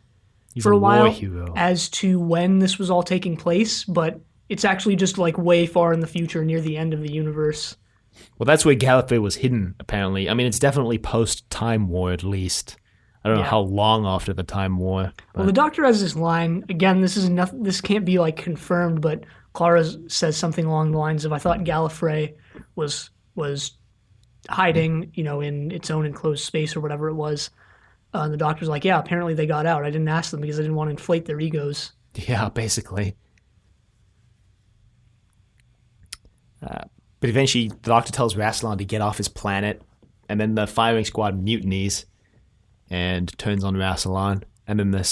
He's for a while war hero. as to when this was all taking place, but it's actually just like way far in the future near the end of the universe. Well, that's where Gallifrey was hidden, apparently. I mean, it's definitely post-Time War, at least. I don't know how long after the Time War. Well, the Doctor has this line. Again, this is enough. This can't be like confirmed, but Clara says something along the lines of, "I thought Gallifrey was hiding, you know, in its own enclosed space or whatever it was." And the Doctor's like, "Yeah, apparently they got out. I didn't ask them because I didn't want to inflate their egos." Yeah, basically. But eventually, the Doctor tells Rassilon to get off his planet, And then the firing squad mutinies and turns on Rassilon. And then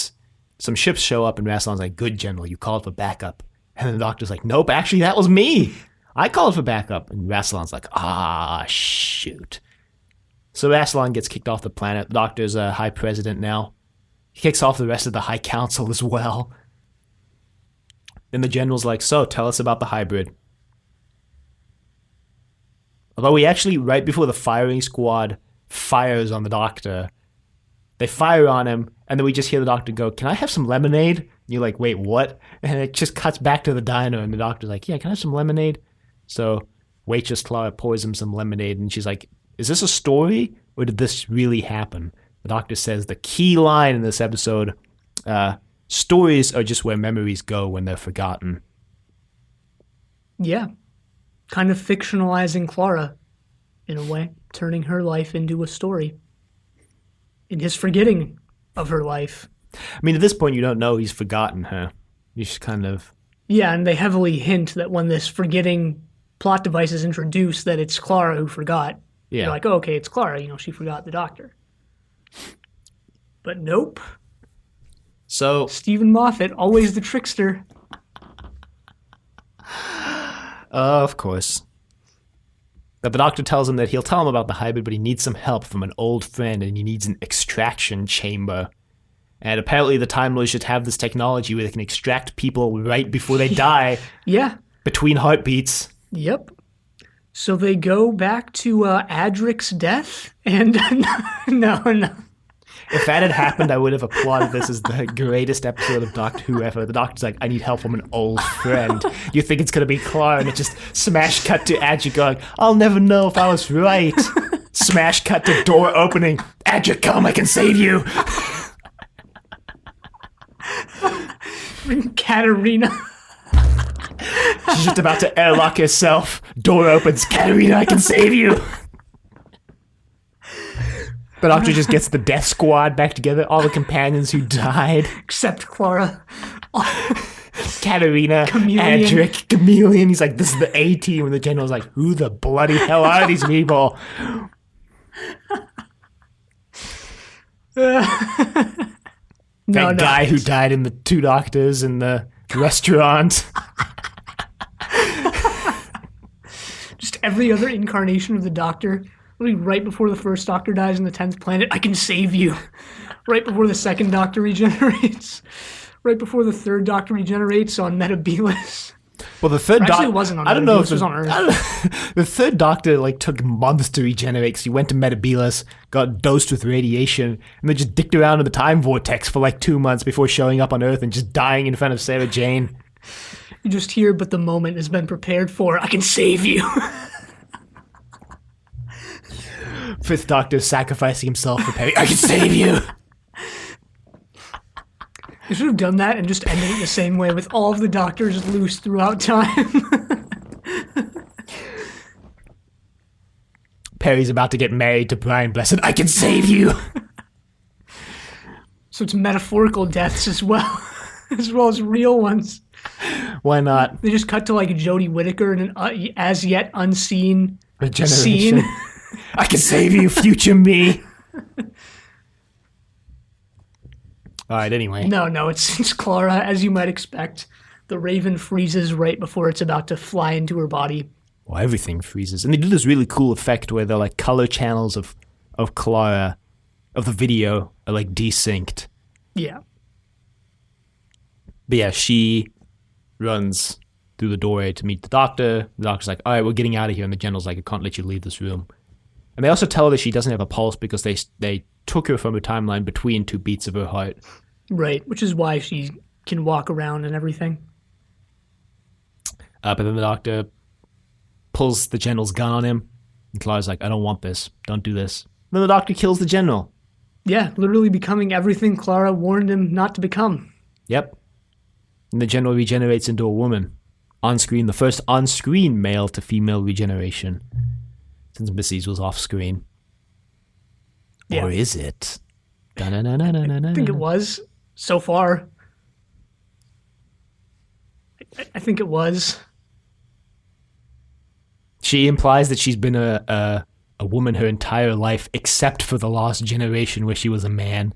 some ships show up, and Rassilon's like, "Good, General, you called for backup." And then the Doctor's like, "Nope, actually, that was me. I called for backup." And Rassilon's like, shoot. So Rassilon gets kicked off the planet. The Doctor's a High President now. He kicks off the rest of the High Council as well. Then the General's like, "So, tell us about the hybrid." Although we actually, right before the firing squad fires on the Doctor, they fire on him, and then we just hear the Doctor go, "Can I have some lemonade?" And you're like, "Wait, what?" And it just cuts back to the diner, and the Doctor's like, "Yeah, can I have some lemonade?" So waitress Clara pours him some lemonade, and she's like, "Is this a story, or did this really happen?" The Doctor says the key line in this episode, stories are just where memories go when they're forgotten. Yeah. Kind of fictionalizing Clara, in a way, turning her life into a story. In his forgetting of her life. I mean, at this point, you don't know he's forgotten her. You just kind of... Yeah, and they heavily hint that when this forgetting plot device is introduced, that it's Clara who forgot. Yeah. You're like, oh, okay, it's Clara. She forgot the Doctor. But nope. So... Steven Moffat, always the trickster. Of course. But the Doctor tells him that he'll tell him about the hybrid, but he needs some help from an old friend, and he needs an extraction chamber. And apparently the Time Lords should have this technology where they can extract people right before they die. Yeah. Between heartbeats. Yep. So they go back to Adric's death, and no. If that had happened, I would have applauded this as the greatest episode of Doctor Who ever. The Doctor's like, "I need help from an old friend." You think it's going to be Clara, and it just smash cut to Adric going, "I'll never know if I was right." Smash cut to door opening. "Adric, come, I can save you." Katarina. She's just about to airlock herself. Door opens. "Katarina, I can save you." The Doctor just gets the death squad back together, all the companions who died. Except Clara. Katarina, Chameleon. Adric, Chameleon. He's like, "This is the A-team," and the General's like, "Who the bloody hell are these people?" That guy who died in the Two Doctors in the restaurant. Just every other incarnation of the Doctor. Literally right before the first Doctor dies in the 10th planet, "I can save you." Right before the second Doctor regenerates. Right before the third Doctor regenerates on Metabelis. Well, the third Doctor wasn't on I don't know if Metabelis, it was on Earth. The third Doctor took months to regenerate because he went to Metabelis, got dosed with radiation, and then just dicked around in the time vortex for 2 months before showing up on Earth and just dying in front of Sarah Jane. You just hear, "But the moment has been prepared for. I can save you." Fifth Doctor sacrificing himself for Perry. "I can save you." They should have done that and just ended it the same way with all of the Doctors loose throughout time. Perry's about to get married to Brian Blessed. "I can save you." So it's metaphorical deaths as well. As well as real ones. Why not? They just cut to Jodie Whittaker in an as yet unseen Regeneration. scene. "I can save you, future me." All right, anyway. No, it's Clara, as you might expect. The Raven freezes right before it's about to fly into her body. Well, everything freezes. And they do this really cool effect where they're color channels of Clara, of the video, are desynced. Yeah. But yeah, she runs through the doorway to meet the Doctor. The Doctor's like, "All right, we're getting out of here." And the General's like, "I can't let you leave this room." And they also tell her that she doesn't have a pulse because they took her from her timeline between two beats of her heart. Right, which is why she can walk around and everything. But then the Doctor pulls the General's gun on him. And Clara's like, "I don't want this. Don't do this." And then the Doctor kills the General. Yeah, literally becoming everything Clara warned him not to become. Yep. And the General regenerates into a woman. On screen, the first on-screen male to female regeneration. Since Missy's was off-screen. Yeah. Or is it? I think it was, so far. I think it was. She implies that she's been a a woman her entire life except for the lost generation where she was a man.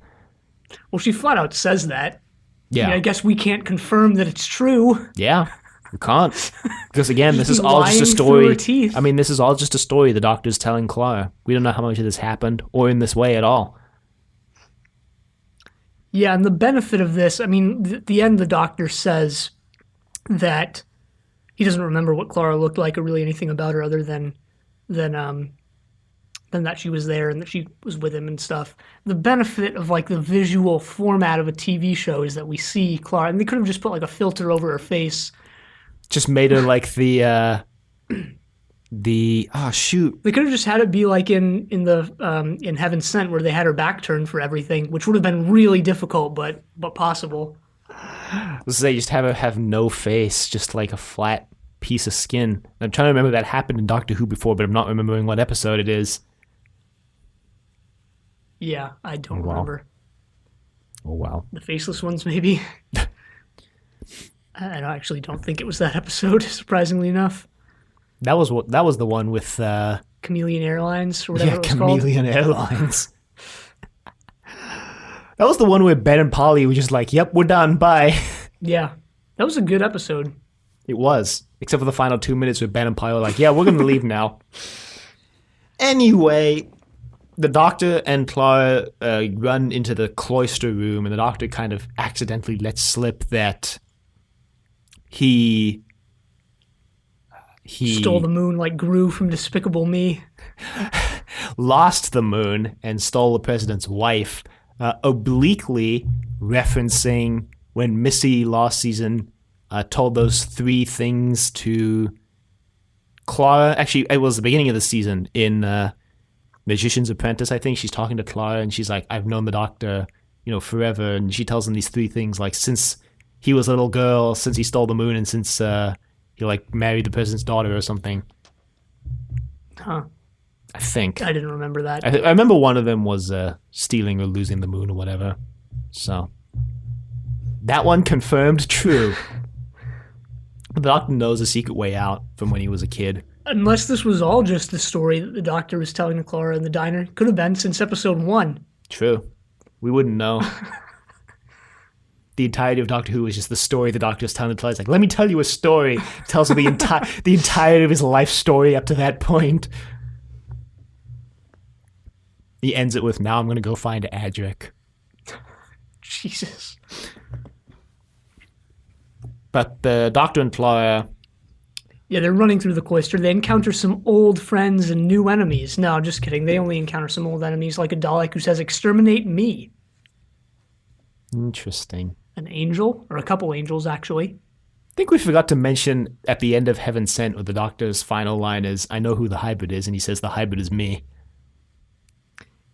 Well, she flat out says that. Yeah. I mean, I guess we can't confirm that it's true. Yeah. You can't. Because again, this Just is be all just a lying through story. her teeth. I mean, this is all just a story the doctor's telling Clara. We don't know how much of this happened or in this way at all. Yeah, and the benefit of this, I mean, at the end, the doctor says that he doesn't remember what Clara looked like or really anything about her other than that she was there and that she was with him and stuff. The benefit of like the visual format of a TV show is that we see Clara, and they could have just put like a filter over her face. Just made her like the shoot. They could have just had it be like in Heaven Sent, where they had her back turned for everything, which would have been really difficult, but possible. Let's say just have her have no face, just like a flat piece of skin. I'm trying to remember that happened in Doctor Who before, but I'm not remembering what episode it is. Yeah, I don't remember. Oh wow. The faceless ones, maybe. I actually don't think it was that episode. Surprisingly enough. That was the one with Chameleon Airlines or whatever it was Chameleon Airlines. That was the one where Ben and Polly were just like, "Yep, we're done. Bye." Yeah, that was a good episode. It was, except for the final 2 minutes where Ben and Polly were like, "Yeah, we're gonna leave now." Anyway, the Doctor and Clara run into the cloister room, and the Doctor kind of accidentally lets slip that he stole the moon like Gru from Despicable Me. Lost the moon and stole the president's wife, obliquely referencing when Missy last season told those 3 things to Clara. Actually, it was the beginning of the season in Magician's Apprentice, I think. She's talking to Clara and she's like, "I've known the Doctor, forever." And she tells him these 3 things, like since he was a little girl, since he stole the moon, and since he like married the president's daughter or something. Huh. I think. I didn't remember that. I remember one of them was stealing or losing the moon or whatever. So that one confirmed true. The Doctor knows a secret way out from when he was a kid. Unless this was all just the story that the Doctor was telling to Clara in the diner. Could have been since episode 1. True. We wouldn't know. The entirety of Doctor Who is just the story the Doctor is telling the Clara. It's like, let me tell you a story. Tells her the entirety of his life story up to that point. He ends it with, "Now I'm going to go find Adric." Jesus. But the Doctor and Clara... Yeah, they're running through the cloister. They encounter some old friends and new enemies. No, just kidding. They only encounter some old enemies, like a Dalek who says, "Exterminate me." Interesting. An angel, or a couple angels, actually. I think we forgot to mention at the end of Heaven Sent, where the Doctor's final line is, "I know who the hybrid is," and he says, "The hybrid is me."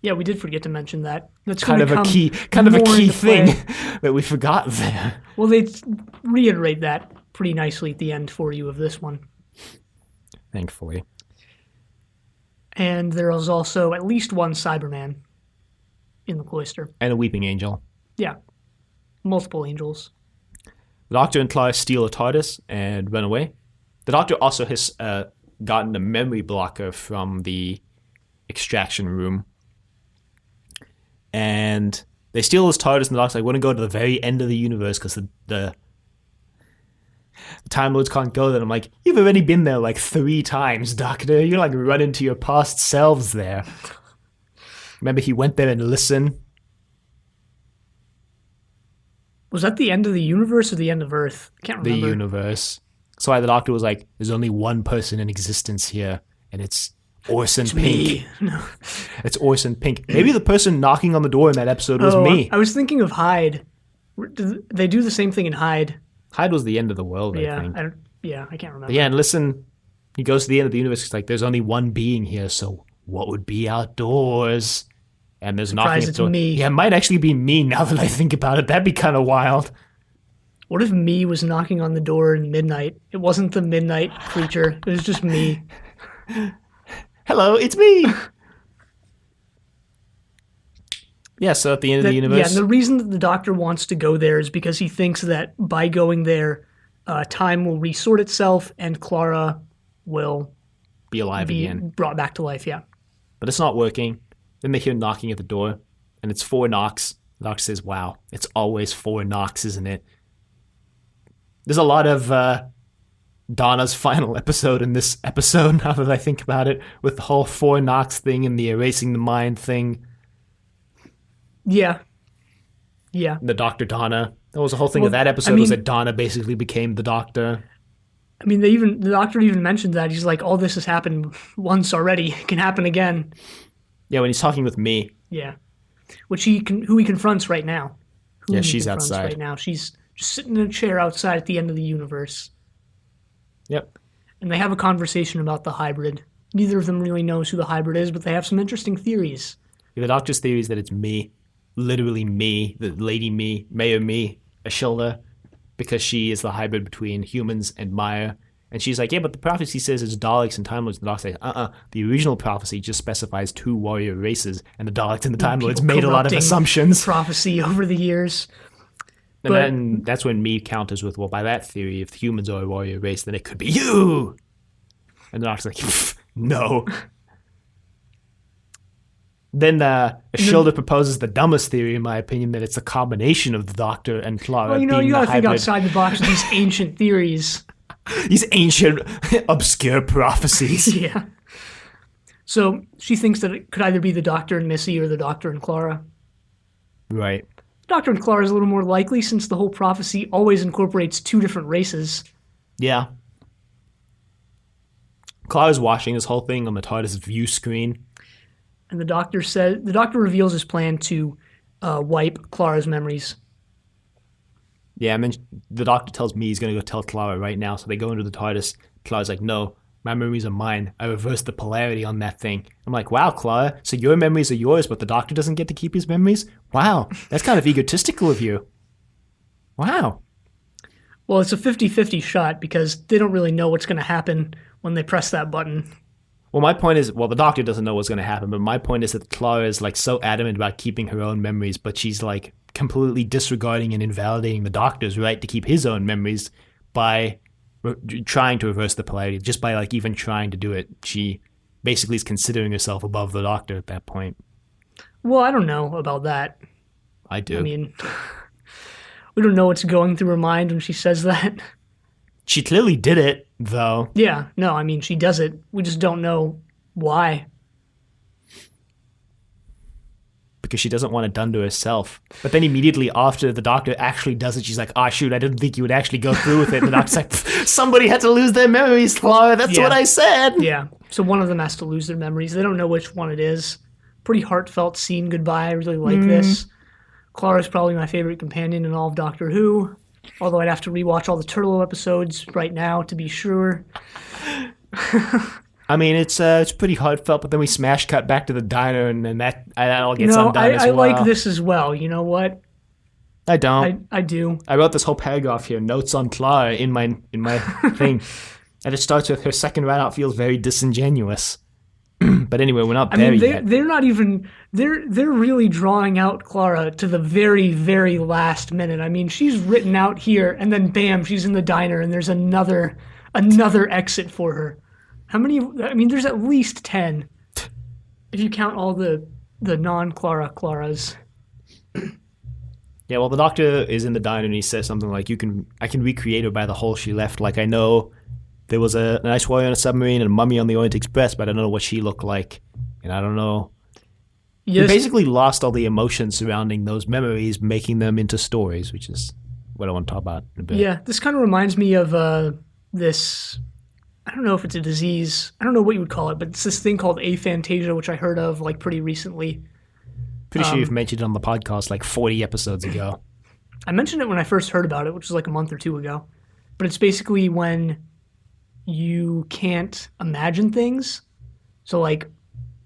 Yeah, we did forget to mention that. That's kind of a key thing that we forgot there. Well, they reiterate that pretty nicely at the end for you of this one. Thankfully. And there is also at least one Cyberman in the cloister. And a weeping angel. Yeah. Multiple angels. The Doctor and Clara steal a TARDIS and run away. The Doctor also has gotten a memory blocker from the extraction room. And they steal his TARDIS, and the Doctor's like, "I want to go to the very end of the universe because the Time Lords can't go there." And I'm like, "You've already been there like 3 times, Doctor. You're like running to your past selves there." Remember, he went there and listened. Was that the end of the universe or the end of Earth? I can't remember. The universe. So the Doctor was like, "There's only one person in existence here, and it's Orson Pink." Me. No. It's Orson Pink. Maybe the person knocking on the door in that episode was me. I was thinking of Hyde. They do the same thing in Hyde. Hyde was the end of the world, I think. I can't remember. But yeah, and listen, he goes to the end of the universe. He's like, "There's only one being here, so what would be outdoors?" And there's knocking at the door. Me. Yeah, it might actually be me now that I think about it. That'd be kind of wild. What if me was knocking on the door in midnight? It wasn't the midnight creature. It was just me. Hello, it's me. Yeah, so at the end of the universe... Yeah, and the reason that the Doctor wants to go there is because he thinks that by going there, time will resort itself and Clara will be alive again. Brought back to life, yeah. but it's not working. Then they hear knocking at the door, and it's 4 knocks. The doctor says, wow, it's always 4 knocks, isn't it? There's a lot of Donna's final episode in this episode, now that I think about it, with the whole 4 knocks thing and the erasing the mind thing. Yeah. Yeah. The Dr. Donna. That was the whole thing of that episode, was that Donna basically became the Doctor. I mean, the Doctor even mentioned that. He's like, all this has happened once already. It can happen again. Yeah, when he's talking with me. Yeah. Who he confronts right now. Yeah, she's outside. Right now. She's just sitting in a chair outside at the end of the universe. Yep. And they have a conversation about the hybrid. Neither of them really knows who the hybrid is, but they have some interesting theories. Yeah, the Doctor's theory is that it's me. Literally me. The lady me. Mayor me. Ashilda. Because she is the hybrid between humans and Maya. And she's like, yeah, but the prophecy says it's Daleks and Time Lords. The Doctor says, the original prophecy just specifies 2 warrior races, and the Daleks and the Time Lords made a lot of assumptions. Prophecy over the years. And then that's when me counters with, well, by that theory, if humans are a warrior race, then it could be you! And the Doctor's like, no. Then Ashilda proposes the dumbest theory, in my opinion, that it's a combination of the Doctor and Clara. Well, you gotta think outside the box of these ancient theories. These ancient, obscure prophecies. Yeah. So she thinks that it could either be the Doctor and Missy or the Doctor and Clara. Right. The Doctor and Clara is a little more likely since the whole prophecy always incorporates 2 different races. Yeah. Clara's watching this whole thing on the TARDIS view screen. And the Doctor reveals his plan to wipe Clara's memories. Yeah, I mean, the Doctor tells me he's going to go tell Clara right now, so they go into the TARDIS. Clara's like, no, my memories are mine. I reversed the polarity on that thing. I'm like, wow, Clara, so your memories are yours, but the Doctor doesn't get to keep his memories? Wow, that's kind of egotistical of you. Wow. Well, it's a 50-50 shot because they don't really know what's going to happen when they press that button. Well, my point is, the Doctor doesn't know what's going to happen, but my point is that Clara is like so adamant about keeping her own memories, but she's like completely disregarding and invalidating the Doctor's right to keep his own memories by trying to reverse the polarity. Just by like even trying to do it, she basically is considering herself above the Doctor at that point. Well, I don't know about that. I do. I mean, we don't know what's going through her mind when she says that. She clearly did it, though. Yeah, no, I mean, she does it. We just don't know why. Because she doesn't want it done to herself. But then immediately after the Doctor actually does it, she's like, shoot, I didn't think you would actually go through with it. And the Doctor's like, somebody had to lose their memories, Clara. That's what I said. Yeah, so one of them has to lose their memories. They don't know which one it is. Pretty heartfelt scene goodbye. I really like this. Clara's probably my favorite companion in all of Doctor Who. Although I'd have to rewatch all the Turtle episodes right now to be sure. I mean, it's pretty heartfelt, but then we smash cut back to the diner, and then that all gets undone as well. I like this as well. You know what? I don't. I do. I wrote this whole paragraph here, notes on Clara, in my thing, and it starts with her second run out feels very disingenuous. But anyway, we're not there yet. They're not even. They're really drawing out Clara to the very, very last minute. I mean, she's written out here, and then bam, she's in the diner, and there's another exit for her. How many? I mean, there's at least 10, if you count all the non-Clara Claras. Yeah, well, the Doctor is in the diner, and he says something like, I can recreate her by the hole she left. Like, I know there was a nice warrior on a submarine and a mummy on the Orient Express, but I don't know what she looked like. And I don't know. Yes. We basically lost all the emotions surrounding those memories, making them into stories, which is what I want to talk about in a bit. Yeah, this kind of reminds me of this, I don't know if it's a disease, I don't know what you would call it, but it's this thing called aphantasia, which I heard of like pretty recently. Pretty sure you've mentioned it on the podcast like 40 episodes ago. I mentioned it when I first heard about it, which was like a month or 2 ago. But it's basically when you can't imagine things. So like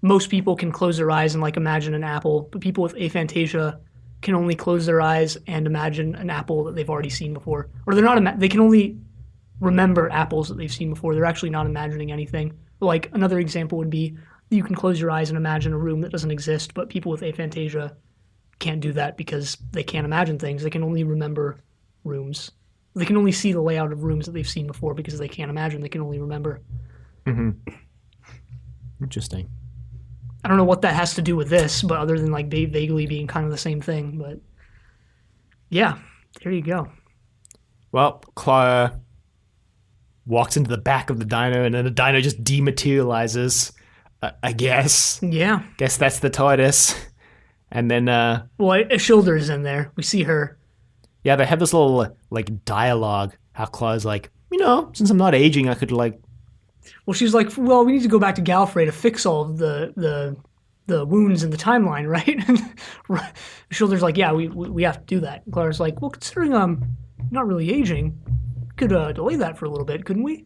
most people can close their eyes and like imagine an apple, but people with aphantasia can only close their eyes and imagine an apple that they've already seen before. Or they can only remember apples that they've seen before. They're actually not imagining anything. Like another example would be you can close your eyes and imagine a room that doesn't exist, but people with aphantasia can't do that because they can't imagine things. They can only remember rooms. They can only see the layout of rooms that they've seen before because they can't imagine. They can only remember. Mm-hmm. Interesting. I don't know what that has to do with this, but other than like vaguely being kind of the same thing. But yeah, there you go. Well, Clara walks into the back of the diner, and then the diner just dematerializes. I guess. Yeah. Guess that's the TARDIS. And then, Well, Shoulders in there. We see her. yeah, they have this little like dialogue. How Clara's like, since I'm not aging, I could like. Well, she's like, well, we need to go back to Gallifrey to fix all of the wounds in the timeline, right? Shoulders like, yeah, we have to do that. And Clara's like, well, considering I'm not really aging, we could delay that for a little bit, couldn't we?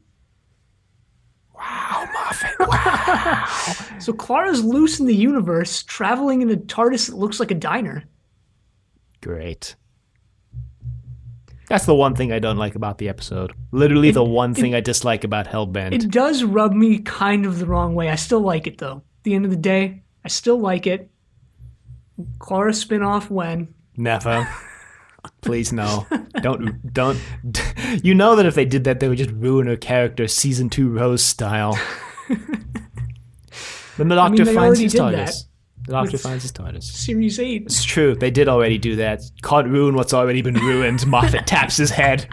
Wow, Moffat. Wow. So Clara's loose in the universe, traveling in a TARDIS that looks like a diner. Great. That's the one thing I don't like about the episode. Literally the one thing I dislike about Hellbent. It does rub me kind of the wrong way. I still like it, though. At the end of the day, I still like it. Clara spinoff when? Never. Please no. Don't. You know that if they did that, they would just ruin her character, season 2 Rose style. Then the Doctor finds his TARDIS. The Doctor finds his TARDIS. Series 8. It's true. They did already do that. Can't ruin what's already been ruined. Moffat taps his head.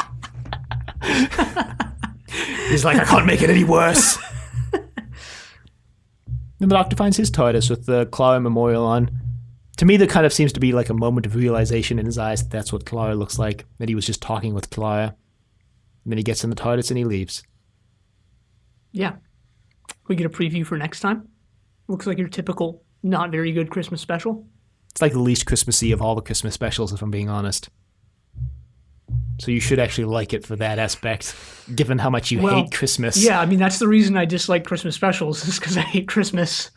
He's like, I can't make it any worse. Then the Doctor finds his TARDIS with the Clara memorial on. To me, there kind of seems to be like a moment of realization in his eyes that that's what Clara looks like, that he was just talking with Clara. And then he gets in the TARDIS and he leaves. Yeah. We get a preview for next time. Looks like your typical not very good Christmas special. It's like the least Christmassy of all the Christmas specials, if I'm being honest. So you should actually like it for that aspect, given how much you hate Christmas. Yeah, I mean, that's the reason I dislike Christmas specials, is because I hate Christmas.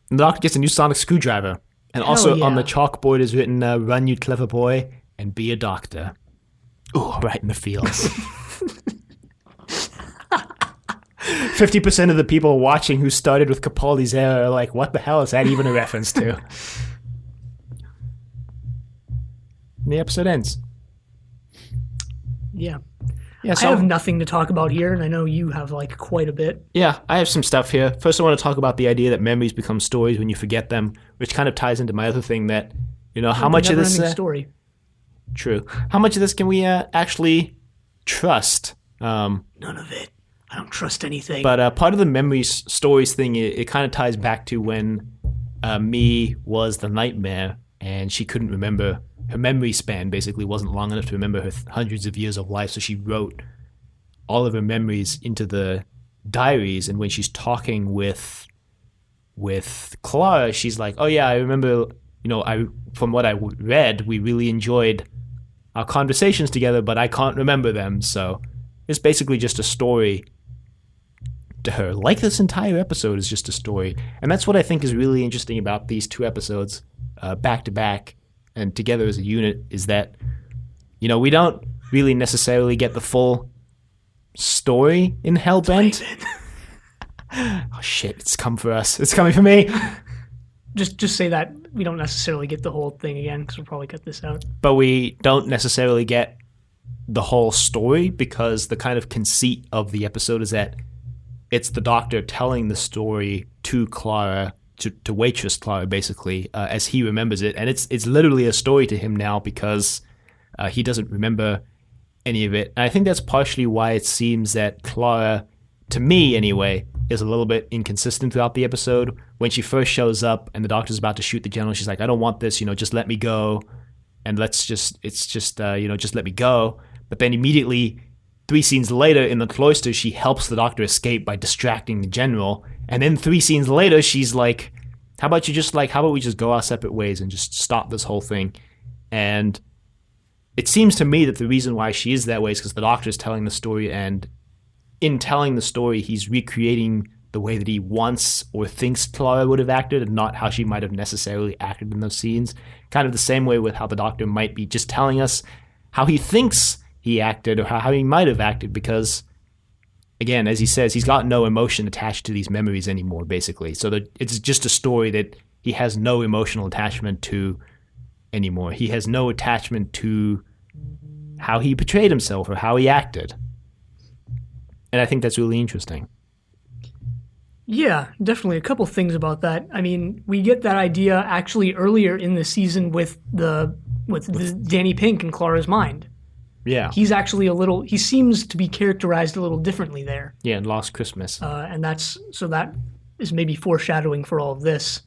And the Doctor gets a new sonic screwdriver. And also on the chalkboard is written, run, you clever boy, and be a doctor. Ooh, right in the feels. 50% of the people watching who started with Capaldi's era are like, what the hell is that even a reference to? And the episode ends. Yeah. So I have nothing to talk about here, and I know you have like quite a bit. Yeah, I have some stuff here. First, I want to talk about the idea that memories become stories when you forget them, which kind of ties into my other thing that, how much of this... story. True. How much of this can we actually trust? None of it. I don't trust anything. But part of the memories stories thing, it kind of ties back to when Me was the nightmare, and she couldn't remember. Her memory span basically wasn't long enough to remember her hundreds of years of life, so she wrote all of her memories into the diaries. And when she's talking with Clara, she's like, "Oh yeah, I remember. From what I read, we really enjoyed our conversations together, but I can't remember them." So it's basically just a story to her. Like this entire episode is just a story, and that's what I think is really interesting about these two episodes, back to back and together as a unit, is that we don't really necessarily get the full story in Hellbent. Oh shit, it's come for us. It's coming for me. Just say that we don't necessarily get the whole thing again, because we'll probably cut this out. But we don't necessarily get the whole story, because the kind of conceit of the episode is that it's the Doctor telling the story to Clara, to waitress Clara, basically, as he remembers it. And it's literally a story to him now, because he doesn't remember any of it. And I think that's partially why it seems that Clara, to me anyway, is a little bit inconsistent throughout the episode. When she first shows up and the Doctor's about to shoot the general, she's like, "I don't want this, just let me go. And just let me go." But then immediately, 3 scenes later in the cloister, she helps the Doctor escape by distracting the general. And then 3 scenes later, she's like, how about we just go our separate ways and just stop this whole thing? And it seems to me that the reason why she is that way is because the Doctor is telling the story, and in telling the story, he's recreating the way that he wants or thinks Clara would have acted, and not how she might have necessarily acted in those scenes. Kind of the same way with how the Doctor might be just telling us how he thinks he acted, or how he might have acted, because, again, as he says, he's got no emotion attached to these memories anymore, basically. So that it's just a story that he has no emotional attachment to anymore. He has no attachment to how he portrayed himself or how he acted. And I think that's really interesting. Yeah, definitely a couple things about that. I mean, we get that idea actually earlier in the season with the With Danny Pink and Clara's mind. yeah, He's actually a little. He seems to be characterized a little differently there, yeah, and Last Christmas. and that is maybe foreshadowing for all of this.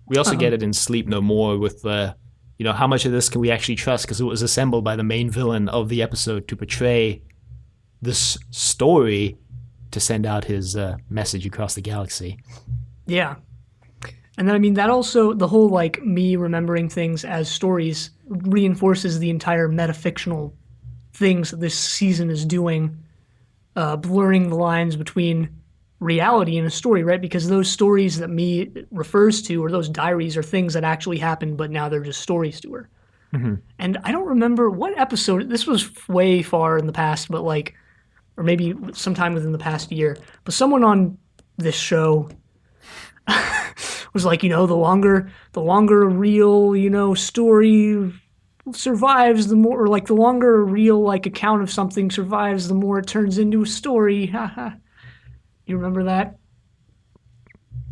We also get it in Sleep No More with how much of this can we actually trust because it was assembled by the main villain of the episode to portray this story to send out his message across the galaxy. Yeah, and then I mean that also the whole like me remembering things as stories reinforces the entire metafictional things that this season is doing, blurring the lines between reality and a story, right? Because those stories that me refers to, or those diaries, are things that actually happened, but now they're just stories to her. Mm-hmm. And I don't remember what episode. This was way far in the past, but like, or maybe sometime within the past year. But someone on this show was like, the longer a real, story survives, the more, or like the longer a real like account of something survives, the more it turns into a story. You remember that?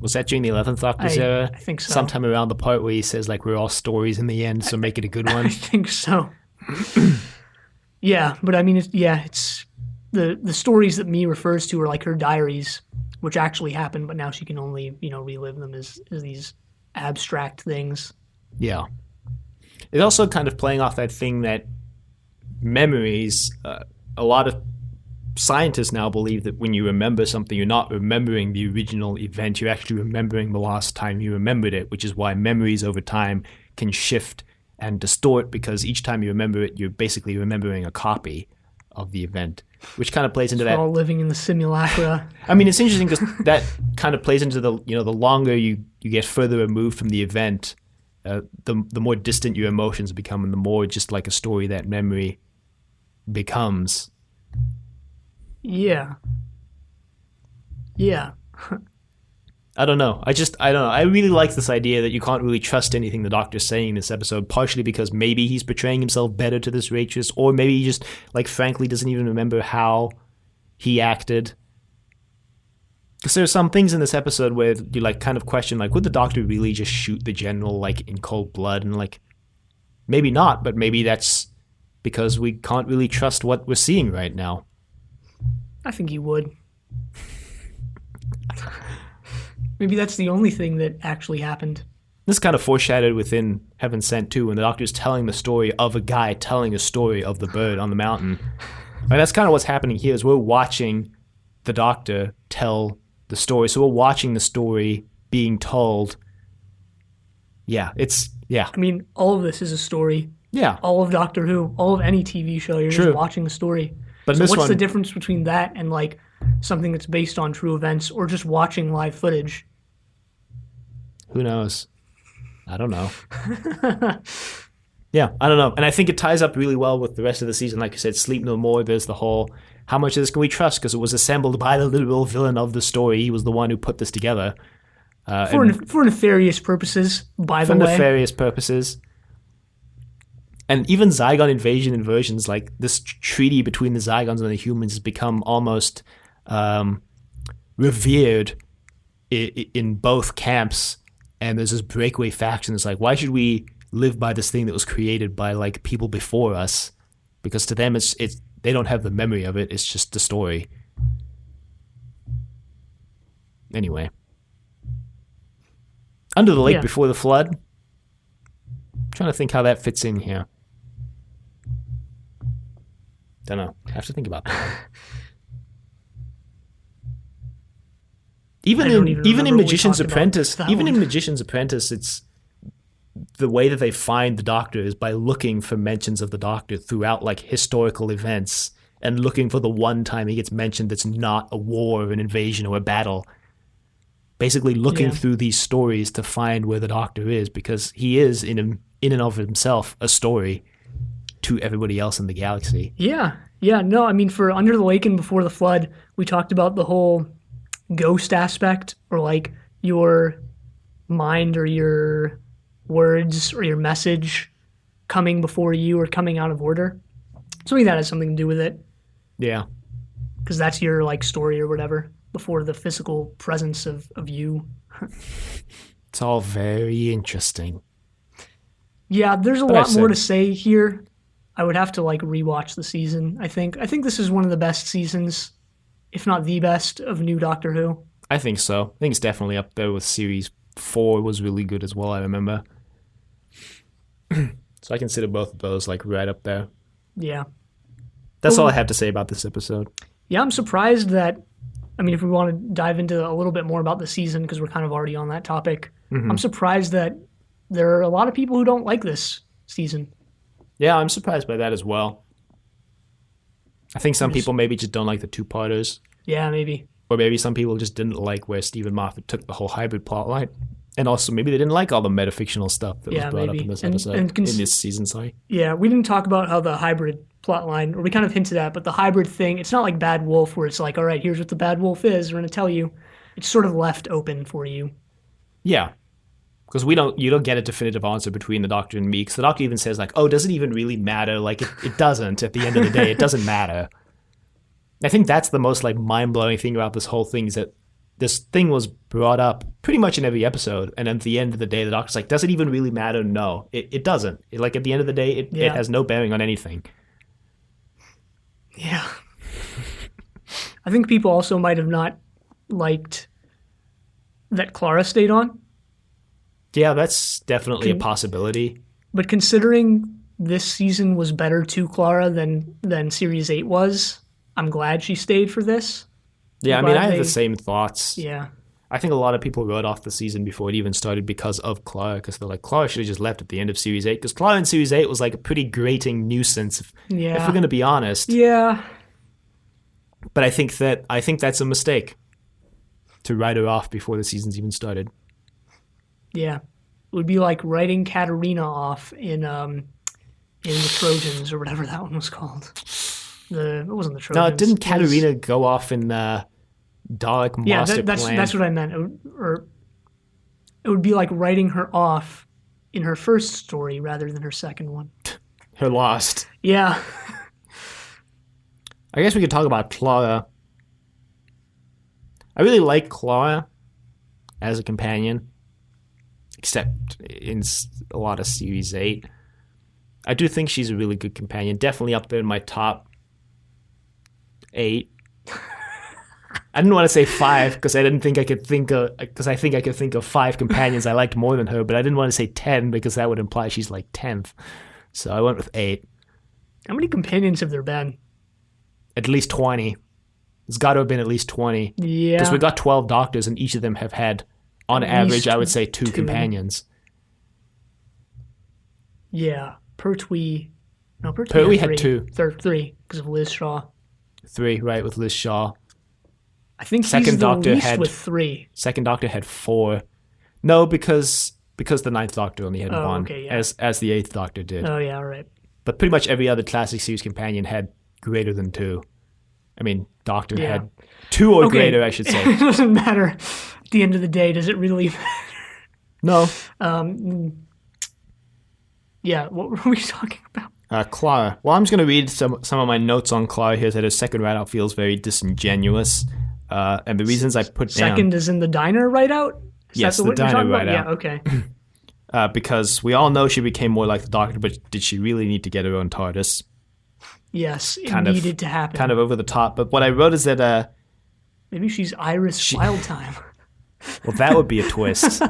Was that during the 11th Doctor's I era? I think so. Sometime around the part where he says, like, we're all stories in the end, so make it a good I one? think so. Yeah, but I mean, it's the stories that me refers to are like her diaries, which actually happened, but now she can only relive them as these abstract things. Yeah. It's also kind of playing off that thing that memories, a lot of scientists now believe that when you remember something, you're not remembering the original event, you're actually remembering the last time you remembered it, which is why memories over time can shift and distort because each time you remember it, you're basically remembering a copy of the event, which kind of plays into We're that. all living in the simulacra. I mean, it's interesting because that kind of plays into the longer you get further removed from the event, the more distant your emotions become, and the more just like a story that memory becomes. Yeah. Yeah. I don't know. I don't know. I really like this idea that you can't really trust anything the Doctor's saying in this episode, partially because maybe he's portraying himself better to this waitress, or maybe he just, like, frankly doesn't even remember how he acted. Because there's some things in this episode where you, like, kind of question, like, would the Doctor really just shoot the General, like, in cold blood? And, like, maybe not, but maybe that's because we can't really trust what we're seeing right now. I think he would. Maybe that's the only thing that actually happened. This kind of foreshadowed within Heaven Sent too, when the Doctor's telling the story of a guy telling a story of the bird on the mountain. And that's kind of what's happening here is we're watching the Doctor tell the story. So we're watching the story being told. Yeah. I mean, all of this is a story. Yeah. All of Doctor Who, all of any TV show, you're True. just watching the story. But so this what's one, the difference between that and like something that's based on true events or just watching live footage? who knows? I don't know. Yeah, I don't know. And I think it ties up really well with the rest of the season. Like I said, Sleep No More, there's the whole, how much of this can we trust? Because it was assembled by the literal villain of the story. He was the one who put this together. For nefarious purposes, by the for way. nefarious purposes. And even Zygon invasion inversions, like this treaty between the Zygons and the humans has become almost revered in both camps. And there's this breakaway faction that's like, why should we live by this thing that was created by like people before us? Because to them, it's they don't have the memory of it. It's just the story. Anyway. Under the Lake Before the Flood. I'm trying to think how that fits in here. Don't know. I have to think about that. Even in Magician's Apprentice, it's the way that they find the Doctor is by looking for mentions of the Doctor throughout like historical events and looking for the one time he gets mentioned that's not a war or an invasion or a battle. Basically looking through these stories to find where the Doctor is, because he is in and of himself a story to everybody else in the galaxy. Yeah. No, I mean, for Under the Lake and Before the Flood, we talked about the whole ghost aspect, or like your mind or your words or your message coming before you or coming out of order. So maybe that has something to do with it. Yeah. Because that's your like story or whatever. before the physical presence of you. It's all very interesting. Yeah, there's a But I lot more to said, say here. I would have to like rewatch the season. I think this is one of the best seasons, if not the best, of New Doctor Who. I think so. I think it's definitely up there with series 4 was really good as well, I remember. So I consider both of those like right up there. Yeah. That's all I have to say about this episode. Yeah, I'm surprised that. I mean, if we want to dive into a little bit more about the season, because we're kind of already on that topic, I'm surprised that there are a lot of people who don't like this season. Yeah, I'm surprised by that as well. I think some people maybe just don't like the two-parters, Yeah, maybe. or maybe some people just didn't like where Steven Moffat took the whole hybrid plotline. And also maybe they didn't like all the metafictional stuff that was brought up in this episode, in this season, sorry. Yeah, we didn't talk about how the hybrid plotline, or we kind of hinted at, but the hybrid thing, it's not like Bad Wolf where it's like, all right, here's what the Bad Wolf is, we're going to tell you. It's sort of left open for you. Yeah, because you don't get a definitive answer between the Doctor and me. Because the Doctor even says like, "Oh, does it even really matter?" Like it doesn't. At the end of the day, it doesn't matter. I think that's the most like mind blowing thing about this whole thing is that this thing was brought up pretty much in every episode, and at the end of the day, the Doctor's like, "Does it even really matter?" No, it doesn't. Like at the end of the day, it has no bearing on anything. Yeah. I think people also might have not liked that Clara stayed on. Yeah, that's definitely a possibility. But considering this season was better to Clara than Series 8 was, I'm glad she stayed for this. Yeah, I mean, I have the same thoughts. Yeah. I think a lot of people wrote off the season before it even started because of Clara, because they're like, Clara should have just left at the end of Series 8, because Clara in Series 8 was like a pretty grating nuisance, if we're going to be honest. Yeah. But I think that's a mistake, to write her off before the season's even started. Yeah. It would be like writing Katarina off in the Trojans, or whatever that one was called. It wasn't the Trojans. No, didn't Katarina go off in Dalek Master Plan? That's what I meant. It would be like writing her off in her first story rather than her second one. Her Lost. Yeah. I guess we could talk about Clara. I really like Clara as a companion, except in a lot of Series 8. I do think she's a really good companion. Definitely up there in my top 8. I didn't want to say 5 because I didn't think I could think of, because I think I could think of 5 companions I liked more than her, but I didn't want to say 10 because that would imply she's like 10th. So I went with 8. How many companions have there been? At least 20. It's got to have been at least 20. Yeah. Because we got 12 doctors and each of them have had, on average, I would say 2 companions. Yeah. Pertwee. No, Pertwee had 2. 3 because of Liz Shaw. 3, right, with Liz Shaw. I think second Doctor had with 3. Second Doctor had 4. No, because the Ninth Doctor only had 1, okay, yeah. as the Eighth Doctor did. Oh yeah, right. But pretty much every other classic series companion had greater than 2. I mean, Doctor had 2 or greater, I should say. It doesn't matter. At the end of the day, does it really matter? No. Yeah, what were we talking about? Clara. Well, I'm just going to read some of my notes on Clara here. That her second write-out feels very disingenuous. And the reasons I put down... Second is in the diner write-out? Yes, the diner write-out. Yeah, okay. Because we all know she became more like the Doctor, but did she really need to get her own TARDIS? Yes, it needed to happen. Kind of over the top. But what I wrote is that... maybe she's Iris Wildtime. Well, that would be a twist.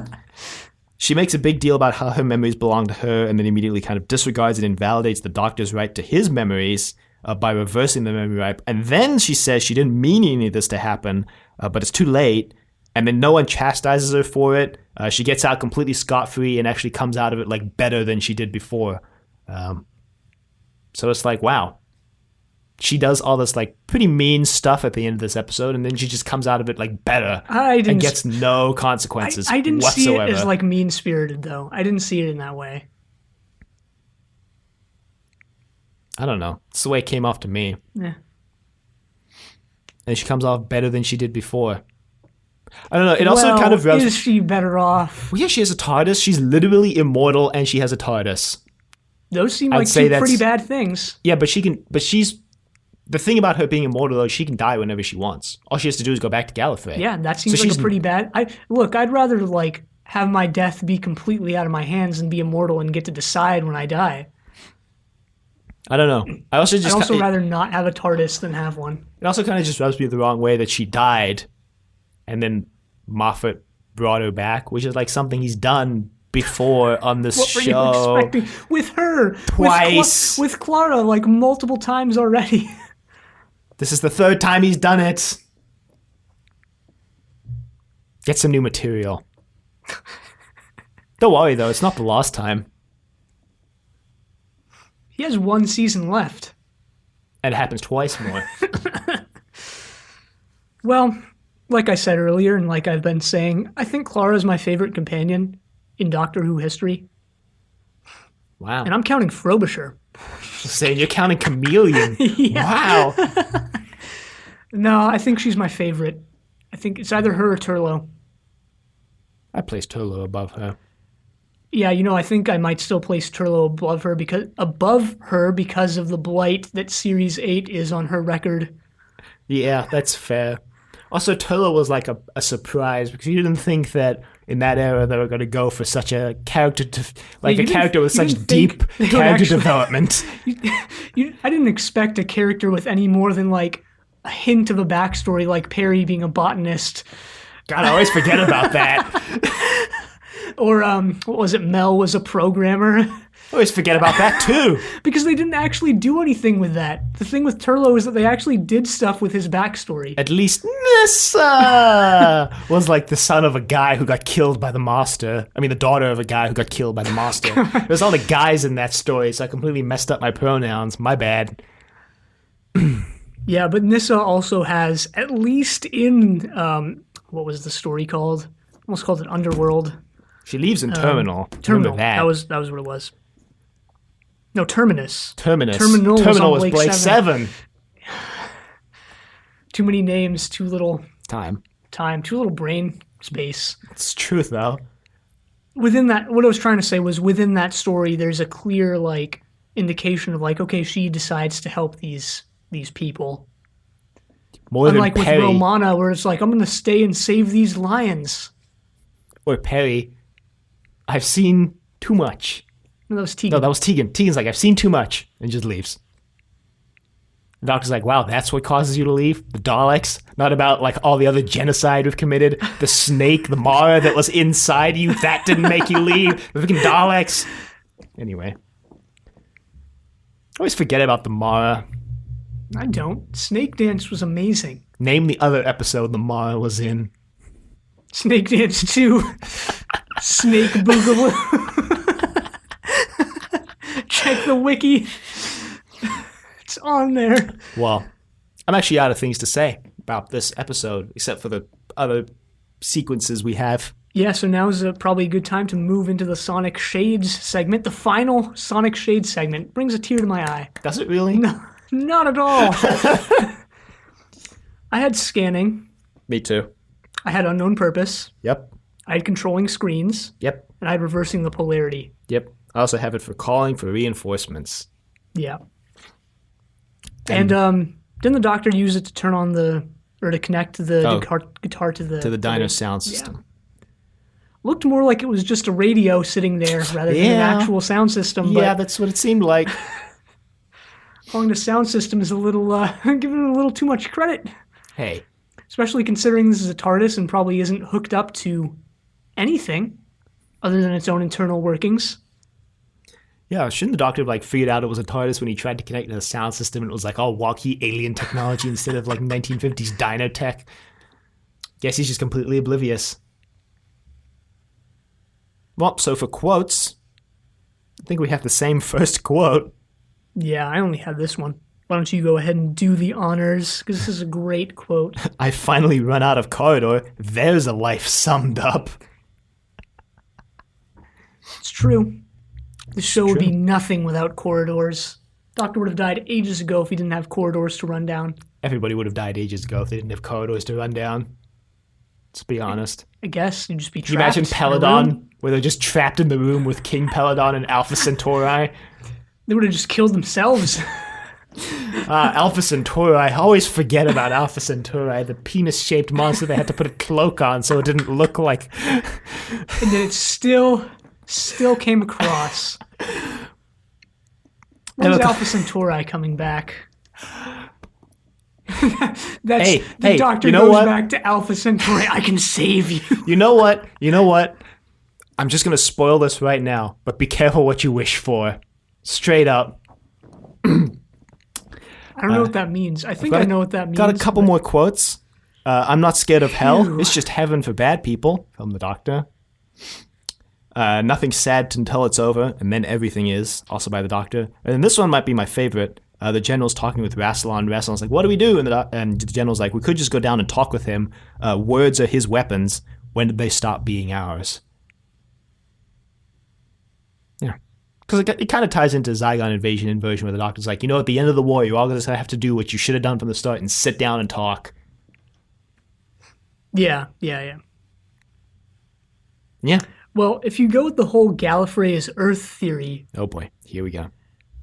She makes a big deal about how her memories belong to her and then immediately kind of disregards and invalidates the Doctor's right to his memories by reversing the memory right. And then she says she didn't mean any of this to happen, but it's too late. And then no one chastises her for it. She gets out completely scot-free and actually comes out of it like better than she did before. So it's like, wow. She does all this like pretty mean stuff at the end of this episode, and then she just comes out of it like better and gets no consequences I didn't whatsoever. see it as like mean-spirited, though. I didn't see it in that way. I don't know. It's the way it came off to me. Yeah. And she comes off better than she did before. I don't know. It also kind of... is she better off? Well, yeah, she has a TARDIS. She's literally immortal, and she has a TARDIS. Those seem like two pretty bad things. Yeah, but she can... But she's... The thing about her being immortal, though, she can die whenever she wants. All she has to do is go back to Gallifrey. Yeah, that seems like a pretty bad. I'd rather like have my death be completely out of my hands and be immortal and get to decide when I die. I don't know. I'd also rather not have a TARDIS than have one. It also kind of just rubs me the wrong way that she died, and then Moffat brought her back, which is like something he's done before on this show. What were you expecting? With her. Twice. With Clara, like multiple times already. This is the third time he's done it. Get some new material. Don't worry, though. It's not the last time. He has one season left. And it happens twice more. Well, like I said earlier, and like I've been saying, I think Clara is my favorite companion in Doctor Who history. Wow. And I'm counting Frobisher. Saying you're counting Chameleon. Yeah. Wow. No, I think she's my favorite. I think it's either her or Turlough. I placed Turlough above her. Yeah, I think I might still place Turlough above her because of the blight that Series 8 is on her record. Yeah, that's fair. Also, Turlough was like a surprise because you didn't think that in that era they were going to go for such a character, character with such deep character development. I didn't expect a character with any more than like a hint of a backstory, like Perry being a botanist. God, I always forget about that. Or, what was it? Mel was a programmer. I always forget about that, too. Because they didn't actually do anything with that. The thing with Turlough is that they actually did stuff with his backstory. At least Nissa was like the son of a guy who got killed by the Master. I mean, the daughter of a guy who got killed by the Master. There's all the guys in that story, so I completely messed up my pronouns. My bad. Yeah, but Nissa also has, at least in, what was the story called? Almost called it Underworld. She leaves in Terminal. Terminal. Remember that. That was what it was. No, Terminus. Terminal was Blake 7. Too many names, too little time, too little brain space. It's truth, though. Within that, what I was trying to say was within that story, there's a clear like indication of like, okay, she decides to help these people. More Unlike than Perry. with Romana, where it's like, I'm going to stay and save these lions. Or Perry. I've seen too much. No, that was Tegan. No, that was Tegan. Tegan's like, I've seen too much, and just leaves. The Doctor's like, wow, that's what causes you to leave? The Daleks? Not about, like, all the other genocide we've committed? The snake, the Mara that was inside you, that didn't make you leave? The freaking Daleks? Anyway. I always forget about the Mara. I don't. Snake Dance was amazing. Name the other episode the Mara was in. Snake Dance 2. Snake Boogaloo. Check the wiki. It's on there. Well, I'm actually out of things to say about this episode, except for the other sequences we have. Yeah, so now is probably a good time to move into the Sonic Shades segment. The final Sonic Shades segment brings a tear to my eye. Does it really? No, not at all. I had scanning. Me too. I had unknown purpose. Yep. I had controlling screens. Yep. And I had reversing the polarity. Yep. I also have it for calling for reinforcements. Yeah. And didn't the Doctor use it to turn on to connect the guitar to the Dyno sound system? Yeah. Looked more like it was just a radio sitting there rather than an actual sound system. Yeah, that's what it seemed like. Calling the sound system is a little giving it a little too much credit. Hey. Especially considering this is a TARDIS and probably isn't hooked up to anything other than its own internal workings. Yeah, shouldn't the Doctor have figured out it was a TARDIS when he tried to connect to the sound system and it was all wonky alien technology instead of 1950s dyno tech? Guess he's just completely oblivious. Well, so for quotes, I think we have the same first quote. Yeah, I only had this one. Why don't you go ahead and do the honors, because this is a great quote. I finally run out of corridor. There's a life summed up. It's true. The show would be nothing without corridors. Doctor would have died ages ago if he didn't have corridors to run down. Everybody would have died ages ago if they didn't have corridors to run down. Let's be honest. I guess you'd just be trapped. Can you imagine Peladon, where they're just trapped in the room with King Peladon and Alpha Centauri? They would have just killed themselves. Alpha Centauri. I always forget about Alpha Centauri, the penis-shaped monster they had to put a cloak on so it didn't look like... And then it still came across. When's Alpha Centauri coming back? The doctor goes back to Alpha Centauri. I can save you. You know what? I'm just going to spoil this right now, but be careful what you wish for. Straight up. I don't know what that means. I think I know what that means. Got a couple more quotes. I'm not scared of hell. It's just heaven for bad people, from the Doctor. Nothing's sad until it's over, and then everything is, also by the Doctor. And this one might be my favorite. The General's talking with Rassilon. Rassilon's like, what do we do? And the General's like, we could just go down and talk with him. Words are his weapons. When did they stop being ours? Yeah. Because it kind of ties into Zygon Invasion Inversion, where the Doctor's like, at the end of the war, you're all going to have to do what you should have done from the start and sit down and talk. Yeah. Yeah. Well, if you go with the whole Gallifrey is Earth theory... Oh boy, here we go.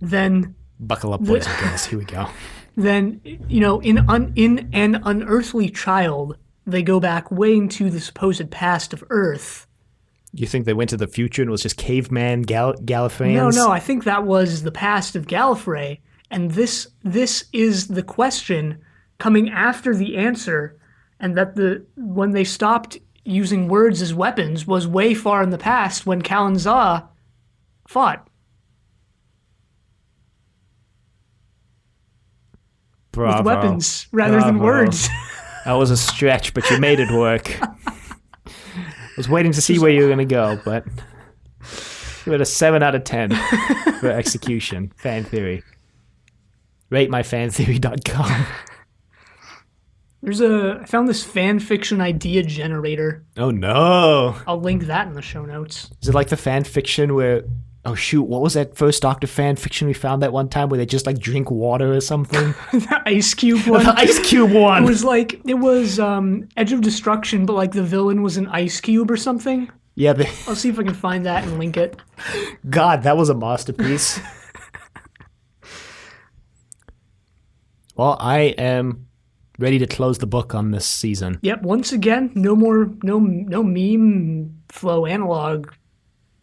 Then... Buckle up, boys and girls, here we go. Then, in An Unearthly Child, they go back way into the supposed past of Earth. You think they went to the future and it was just caveman Gallifreyans? No, I think that was the past of Gallifrey, and this is the question coming after the answer, and that when they stopped using words as weapons was way far in the past when Kalanzaa fought. Bravo. With weapons rather than words. That was a stretch, but you made it work. I was waiting to see where you were going to go, but give it a 7 out of 10 for execution. Fan theory. RateMyFantheory.com. I found this fan fiction idea generator. Oh no. I'll link that in the show notes. Is it like the fan fiction where, oh shoot, what was that first Doctor fan fiction we found that one time where they just like drink water or something? The Ice Cube one. The Ice Cube one. It was Edge of Destruction, but like the villain was an ice cube or something. Yeah. I'll see if I can find that and link it. God, that was a masterpiece. Well, I am ready to close the book on this season. Yep. Once again, no meme flow analog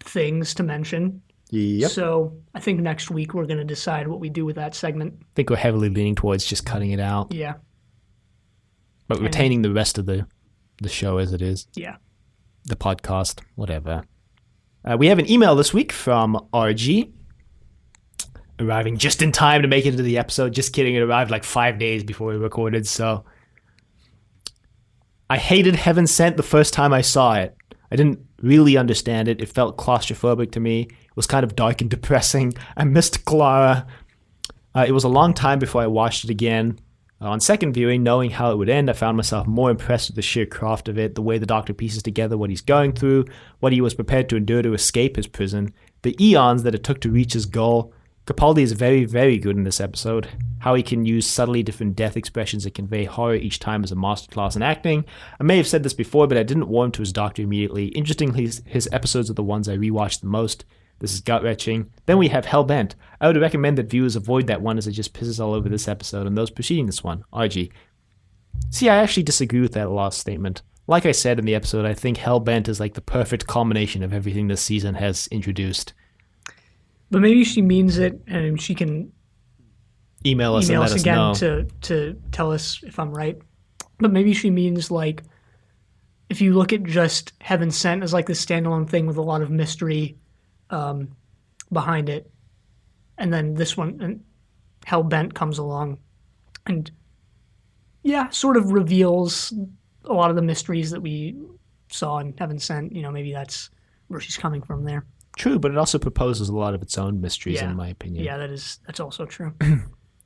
things to mention. Yep. So I think next week we're going to decide what we do with that segment. I think we're heavily leaning towards just cutting it out. Yeah. But retaining the rest of the show as it is. Yeah. The podcast, whatever. We have an email this week from RG. Arriving just in time to make it into the episode. Just kidding, it arrived like 5 days before we recorded, so... I hated Heaven Sent the first time I saw it. I didn't really understand it. It felt claustrophobic to me. It was kind of dark and depressing. I missed Clara. It was a long time before I watched it again. On second viewing, knowing how it would end, I found myself more impressed with the sheer craft of it, the way the Doctor pieces together what he's going through, what he was prepared to endure to escape his prison, the eons that it took to reach his goal. Capaldi is very, very good in this episode. How he can use subtly different death expressions that convey horror each time is a masterclass in acting. I may have said this before, but I didn't warm to his Doctor immediately. Interestingly, his episodes are the ones I rewatched the most. This is gut-wrenching. Then we have Hellbent. I would recommend that viewers avoid that one as it just pisses all over this episode and those preceding this one. RG. See, I actually disagree with that last statement. Like I said in the episode, I think Hellbent is like the perfect combination of everything this season has introduced. But maybe she means it, and she can email us and let us know. to tell us if I'm right. But maybe she means, like, if you look at just Heaven Sent as like this standalone thing with a lot of mystery behind it, and then this one, and Hellbent comes along, and yeah, sort of reveals a lot of the mysteries that we saw in Heaven Sent. Maybe that's where she's coming from there. True, but it also proposes a lot of its own mysteries, in my opinion. Yeah, that's also true.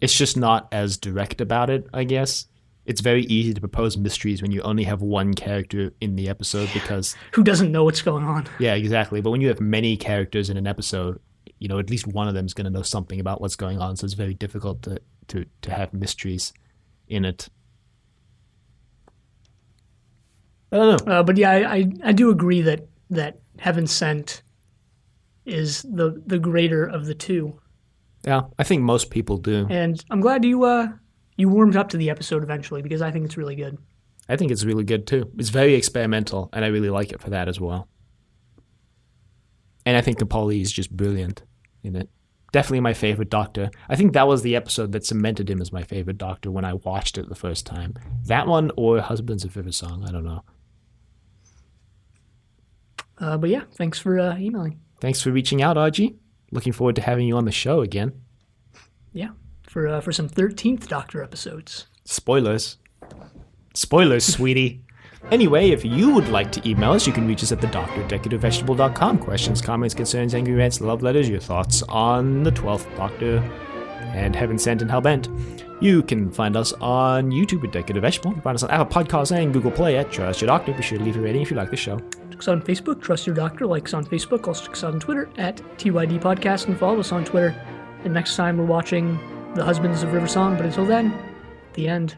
It's just not as direct about it, I guess. It's very easy to propose mysteries when you only have one character in the episode because... Who doesn't know what's going on? Yeah, exactly. But when you have many characters in an episode, at least one of them is going to know something about what's going on, so it's very difficult to have mysteries in it. I don't know. But yeah, I do agree that Heaven Sent is the greater of the two. Yeah, I think most people do. And I'm glad you warmed up to the episode eventually because I think it's really good. I think it's really good too. It's very experimental, and I really like it for that as well. And I think Capaldi is just brilliant in it. Definitely my favorite Doctor. I think that was the episode that cemented him as my favorite Doctor when I watched it the first time. That one or Husbands of River Song, I don't know. But yeah, thanks for emailing. Thanks for reaching out, RG. Looking forward to having you on the show again. Yeah, for some 13th Doctor episodes. Spoilers. Spoilers, sweetie. Anyway, if you would like to email us, you can reach us at thedoctor@decorativevegetable.com. Questions, comments, concerns, angry rants, love letters, your thoughts on the 12th Doctor and Heaven Sent and Hellbent. You can find us on YouTube at Decorative Vegetable. You can find us on Apple Podcasts and Google Play at Trust Your Doctor. Be sure to leave a rating if you like the show. Check us out on Facebook, Trust Your Doctor. Like us on Facebook. Also check us out on Twitter at TYD Podcast and follow us on Twitter. And next time we're watching The Husbands of River Song. But until then, the end.